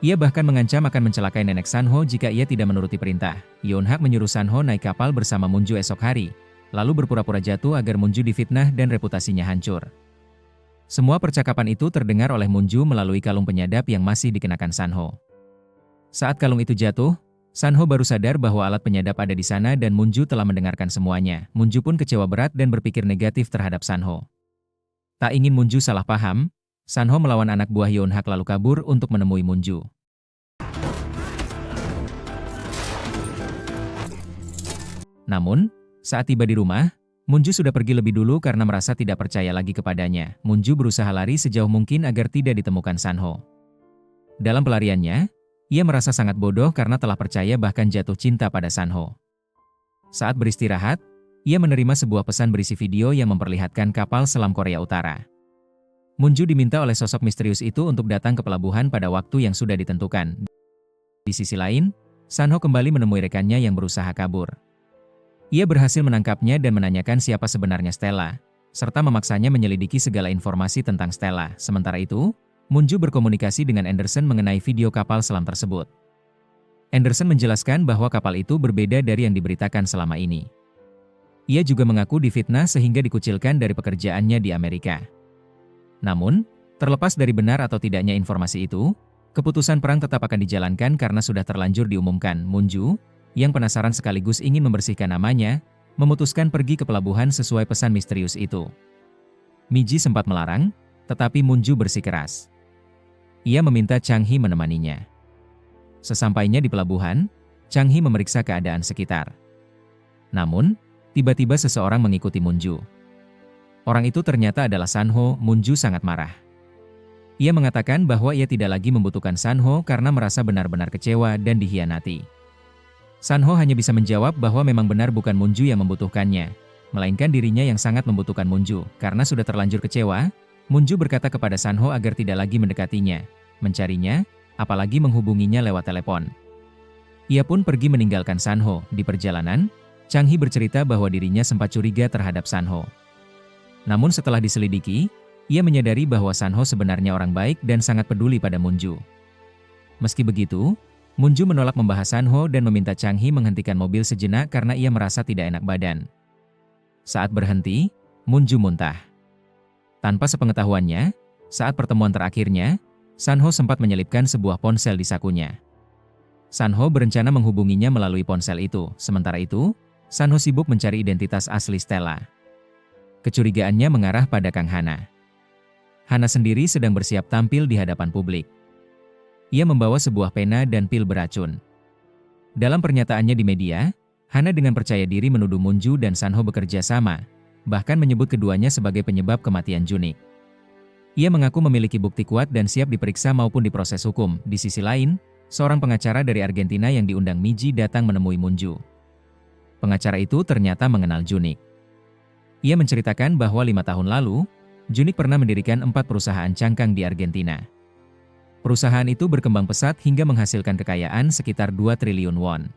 Ia bahkan mengancam akan mencelakai nenek Sanho jika ia tidak menuruti perintah. Yeon-hak menyuruh Sanho naik kapal bersama Moonju esok hari, lalu berpura-pura jatuh agar Moonju difitnah dan reputasinya hancur. Semua percakapan itu terdengar oleh Moonju melalui kalung penyadap yang masih dikenakan Sanho. Saat kalung itu jatuh, Sanho baru sadar bahwa alat penyadap ada di sana dan Moonju telah mendengarkan semuanya. Moonju pun kecewa berat dan berpikir negatif terhadap Sanho. Tak ingin Moonju salah paham, Sanho melawan anak buah Yeon-hak lalu kabur untuk menemui Moonju. Namun, saat tiba di rumah, Moonju sudah pergi lebih dulu karena merasa tidak percaya lagi kepadanya. Moonju berusaha lari sejauh mungkin agar tidak ditemukan Sanho. Dalam pelariannya, ia merasa sangat bodoh karena telah percaya bahkan jatuh cinta pada Sanho. Saat beristirahat, ia menerima sebuah pesan berisi video yang memperlihatkan kapal selam Korea Utara. Moonju diminta oleh sosok misterius itu untuk datang ke pelabuhan pada waktu yang sudah ditentukan. Di sisi lain, Sanho kembali menemui rekannya yang berusaha kabur. Ia berhasil menangkapnya dan menanyakan siapa sebenarnya Stella, serta memaksanya menyelidiki segala informasi tentang Stella. Sementara itu, Moonju berkomunikasi dengan Anderson mengenai video kapal selam tersebut. Anderson menjelaskan bahwa kapal itu berbeda dari yang diberitakan selama ini. Ia juga mengaku difitnah sehingga dikucilkan dari pekerjaannya di Amerika. Namun, terlepas dari benar atau tidaknya informasi itu, keputusan perang tetap akan dijalankan karena sudah terlanjur diumumkan. Moonju, yang penasaran sekaligus ingin membersihkan namanya, memutuskan pergi ke pelabuhan sesuai pesan misterius itu. Miji sempat melarang, tetapi Moonju bersikeras. Ia meminta Chang Hee menemaninya. Sesampainya di pelabuhan, Chang Hee memeriksa keadaan sekitar. Namun, tiba-tiba seseorang mengikuti Moonju. Orang itu ternyata adalah Sanho. Moonju sangat marah. Ia mengatakan bahwa ia tidak lagi membutuhkan Sanho karena merasa benar-benar kecewa dan dikhianati. Sanho hanya bisa menjawab bahwa memang benar bukan Moonju yang membutuhkannya, melainkan dirinya yang sangat membutuhkan Moonju. Karena sudah terlanjur kecewa, Moonju berkata kepada Sanho agar tidak lagi mendekatinya, mencarinya, apalagi menghubunginya lewat telepon. Ia pun pergi meninggalkan Sanho. Di perjalanan, Chang Hee bercerita bahwa dirinya sempat curiga terhadap Sanho. Namun setelah diselidiki, ia menyadari bahwa Sanho sebenarnya orang baik dan sangat peduli pada Moonju. Meski begitu, Moonju menolak membahas Sanho dan meminta Chang Hee menghentikan mobil sejenak karena ia merasa tidak enak badan. Saat berhenti, Moonju muntah. Tanpa sepengetahuannya, saat pertemuan terakhirnya, Sanho sempat menyelipkan sebuah ponsel di sakunya. Sanho berencana menghubunginya melalui ponsel itu. Sementara itu, Sanho sibuk mencari identitas asli Stella. Kecurigaannya mengarah pada Kang Hana. Hana sendiri sedang bersiap tampil di hadapan publik. Ia membawa sebuah pena dan pil beracun. Dalam pernyataannya di media, Hana dengan percaya diri menuduh Moonju dan Sanho bekerja sama, bahkan menyebut keduanya sebagai penyebab kematian Junik. Ia mengaku memiliki bukti kuat dan siap diperiksa maupun diproses hukum. Di sisi lain, seorang pengacara dari Argentina yang diundang Miji datang menemui Moonju. Pengacara itu ternyata mengenal Junik. Ia menceritakan bahwa 5 tahun lalu, Junik pernah mendirikan 4 perusahaan cangkang di Argentina. Perusahaan itu berkembang pesat hingga menghasilkan kekayaan sekitar 2 triliun won.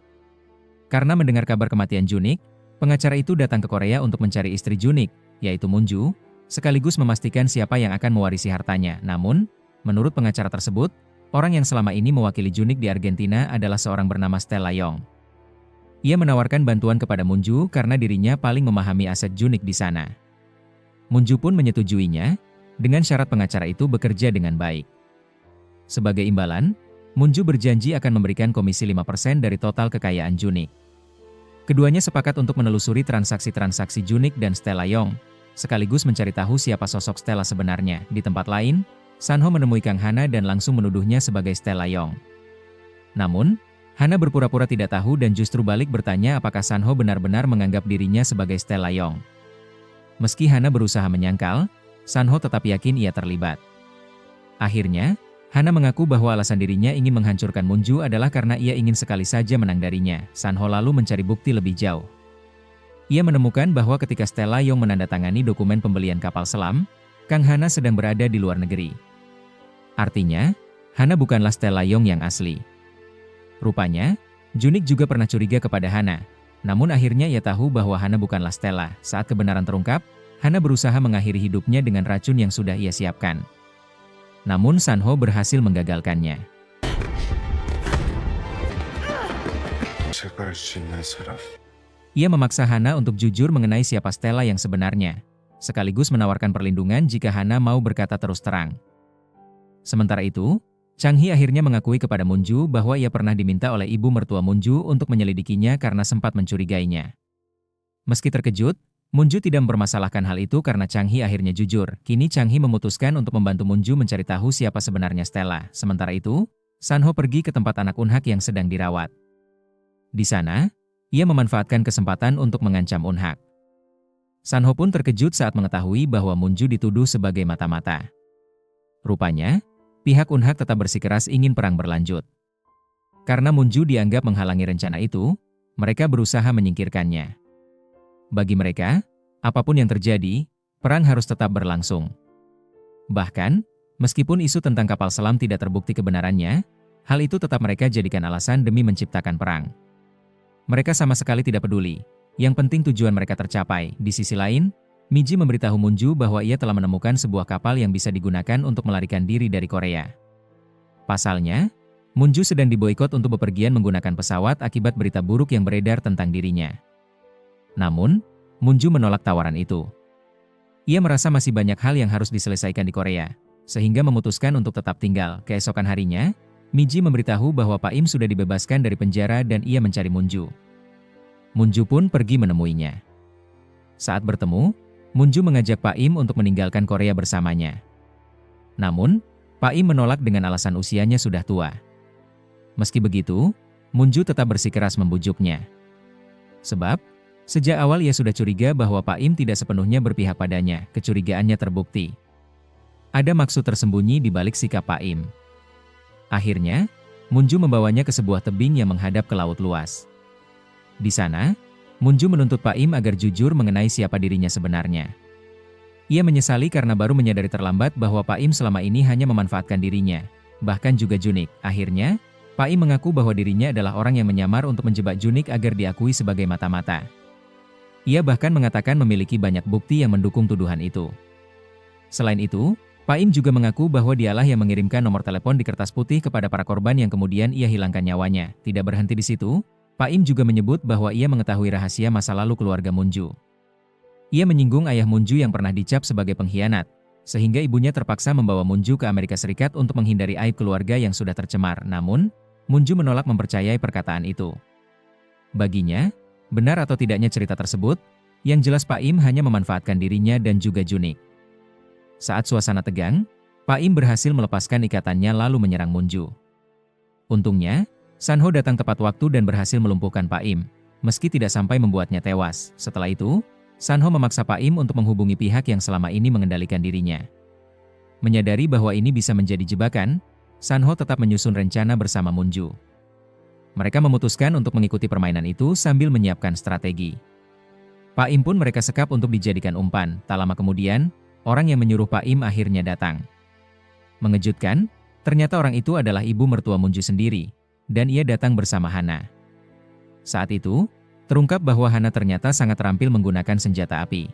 Karena mendengar kabar kematian Junik, pengacara itu datang ke Korea untuk mencari istri Junik, yaitu Moonju, sekaligus memastikan siapa yang akan mewarisi hartanya. Namun, menurut pengacara tersebut, orang yang selama ini mewakili Junik di Argentina adalah seorang bernama Stella Yong. Ia menawarkan bantuan kepada Moonju karena dirinya paling memahami aset Junik di sana. Moonju pun menyetujuinya, dengan syarat pengacara itu bekerja dengan baik. Sebagai imbalan, Moonju berjanji akan memberikan komisi 5% dari total kekayaan Junik. Keduanya sepakat untuk menelusuri transaksi-transaksi Junik dan Stella Yong, sekaligus mencari tahu siapa sosok Stella sebenarnya. Di tempat lain, Sanho menemui Kang Hana dan langsung menuduhnya sebagai Stella Yong. Namun, Hana berpura-pura tidak tahu dan justru balik bertanya apakah Sanho benar-benar menganggap dirinya sebagai Stella Yong. Meski Hana berusaha menyangkal, Sanho tetap yakin ia terlibat. Akhirnya, Hana mengaku bahwa alasan dirinya ingin menghancurkan Moonju adalah karena ia ingin sekali saja menang darinya. Sanho lalu mencari bukti lebih jauh. Ia menemukan bahwa ketika Stella Yong menandatangani dokumen pembelian kapal selam, Kang Hana sedang berada di luar negeri. Artinya, Hana bukanlah Stella Yong yang asli. Rupanya, Junik juga pernah curiga kepada Hana. Namun akhirnya ia tahu bahwa Hana bukanlah Stella. Saat kebenaran terungkap, Hana berusaha mengakhiri hidupnya dengan racun yang sudah ia siapkan. Namun Sanho berhasil menggagalkannya. Ia memaksa Hana untuk jujur mengenai siapa Stella yang sebenarnya, sekaligus menawarkan perlindungan jika Hana mau berkata terus terang. Sementara itu, Chang-hee akhirnya mengakui kepada Moonju bahwa ia pernah diminta oleh ibu mertua Moonju untuk menyelidikinya karena sempat mencurigainya. Meski terkejut, Moonju tidak mempermasalahkan hal itu karena Chang-hee akhirnya jujur. Kini Chang-hee memutuskan untuk membantu Moonju mencari tahu siapa sebenarnya Stella. Sementara itu, Sanho pergi ke tempat anak Unhak yang sedang dirawat. Di sana, ia memanfaatkan kesempatan untuk mengancam Unhak. Sanho pun terkejut saat mengetahui bahwa Moonju dituduh sebagai mata-mata. Rupanya, pihak Unhak tetap bersikeras ingin perang berlanjut. Karena Moonju dianggap menghalangi rencana itu, mereka berusaha menyingkirkannya. Bagi mereka, apapun yang terjadi, perang harus tetap berlangsung. Bahkan, meskipun isu tentang kapal selam tidak terbukti kebenarannya, hal itu tetap mereka jadikan alasan demi menciptakan perang. Mereka sama sekali tidak peduli, yang penting tujuan mereka tercapai. Di sisi lain, Miji memberitahu Moonju bahwa ia telah menemukan sebuah kapal yang bisa digunakan untuk melarikan diri dari Korea. Pasalnya, Moonju sedang diboikot untuk bepergian menggunakan pesawat akibat berita buruk yang beredar tentang dirinya. Namun, Moonju menolak tawaran itu. Ia merasa masih banyak hal yang harus diselesaikan di Korea, sehingga memutuskan untuk tetap tinggal. Keesokan harinya, Miji memberitahu bahwa Pak Im sudah dibebaskan dari penjara dan ia mencari Moonju. Moonju pun pergi menemuinya. Saat bertemu, Moonju mengajak Pak Im untuk meninggalkan Korea bersamanya. Namun, Pak Im menolak dengan alasan usianya sudah tua. Meski begitu, Moonju tetap bersikeras membujuknya. Sebab, sejak awal ia sudah curiga bahwa Pak Im tidak sepenuhnya berpihak padanya. Kecurigaannya terbukti. Ada maksud tersembunyi di balik sikap Pak Im. Akhirnya, Moonju membawanya ke sebuah tebing yang menghadap ke laut luas. Di sana, Moonju menuntut Pak Im agar jujur mengenai siapa dirinya sebenarnya. Ia menyesali karena baru menyadari terlambat bahwa Pak Im selama ini hanya memanfaatkan dirinya, bahkan juga Junik. Akhirnya, Pak Im mengaku bahwa dirinya adalah orang yang menyamar untuk menjebak Junik agar diakui sebagai mata-mata. Ia bahkan mengatakan memiliki banyak bukti yang mendukung tuduhan itu. Selain itu, Pak Im juga mengaku bahwa dialah yang mengirimkan nomor telepon di kertas putih kepada para korban yang kemudian ia hilangkan nyawanya. Tidak berhenti di situ, Pak Im juga menyebut bahwa ia mengetahui rahasia masa lalu keluarga Moonju. Ia menyinggung ayah Moonju yang pernah dicap sebagai pengkhianat, sehingga ibunya terpaksa membawa Moonju ke Amerika Serikat untuk menghindari aib keluarga yang sudah tercemar. Namun, Moonju menolak mempercayai perkataan itu. Baginya, benar atau tidaknya cerita tersebut, yang jelas Pak Im hanya memanfaatkan dirinya dan juga Junik. Saat suasana tegang, Pak Im berhasil melepaskan ikatannya lalu menyerang Moonju. Untungnya, Sanho datang tepat waktu dan berhasil melumpuhkan Pak Im, meski tidak sampai membuatnya tewas. Setelah itu, Sanho memaksa Pak Im untuk menghubungi pihak yang selama ini mengendalikan dirinya. Menyadari bahwa ini bisa menjadi jebakan, Sanho tetap menyusun rencana bersama Moonju. Mereka memutuskan untuk mengikuti permainan itu sambil menyiapkan strategi. Pak Im pun mereka sekap untuk dijadikan umpan. Tak lama kemudian, orang yang menyuruh Pak Im akhirnya datang. Mengejutkan, ternyata orang itu adalah ibu mertua Munju sendiri, dan ia datang bersama Hana. Saat itu, terungkap bahwa Hana ternyata sangat terampil menggunakan senjata api.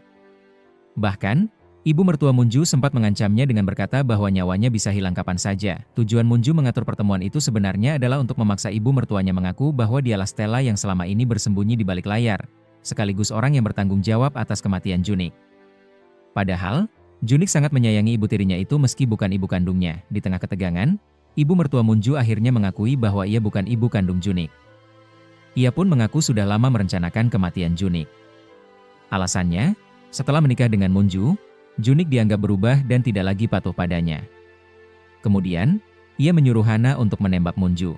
Bahkan, ibu mertua Munju sempat mengancamnya dengan berkata bahwa nyawanya bisa hilang kapan saja. Tujuan Munju mengatur pertemuan itu sebenarnya adalah untuk memaksa ibu mertuanya mengaku bahwa dialah Stella yang selama ini bersembunyi di balik layar, sekaligus orang yang bertanggung jawab atas kematian Junik. Padahal, Junik sangat menyayangi ibu tirinya itu meski bukan ibu kandungnya. Di tengah ketegangan, ibu mertua Munju akhirnya mengakui bahwa ia bukan ibu kandung Junik. Ia pun mengaku sudah lama merencanakan kematian Junik. Alasannya, setelah menikah dengan Munju, Junik dianggap berubah dan tidak lagi patuh padanya. Kemudian, ia menyuruh Hana untuk menembak Munju.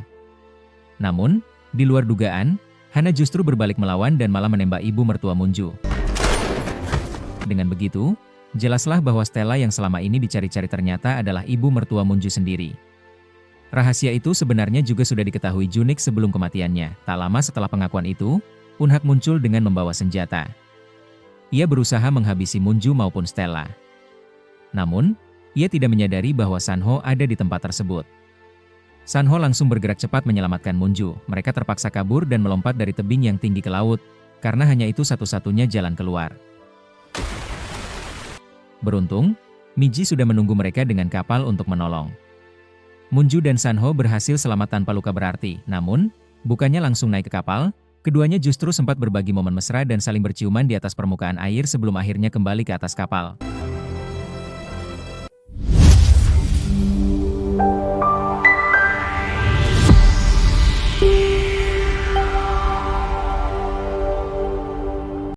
Namun, di luar dugaan, Hana justru berbalik melawan dan malah menembak ibu mertua Munju. Dengan begitu, jelaslah bahwa Stella yang selama ini dicari-cari ternyata adalah ibu mertua Munju sendiri. Rahasia itu sebenarnya juga sudah diketahui Junik sebelum kematiannya. Tak lama setelah pengakuan itu, Unhak muncul dengan membawa senjata. Ia berusaha menghabisi Munju maupun Stella. Namun, ia tidak menyadari bahwa Sanho ada di tempat tersebut. Sanho langsung bergerak cepat menyelamatkan Munju. Mereka terpaksa kabur dan melompat dari tebing yang tinggi ke laut, karena hanya itu satu-satunya jalan keluar. Beruntung, Miji sudah menunggu mereka dengan kapal untuk menolong. Munju dan Sanho berhasil selamat tanpa luka berarti, namun, bukannya langsung naik ke kapal, keduanya justru sempat berbagi momen mesra dan saling berciuman di atas permukaan air sebelum akhirnya kembali ke atas kapal.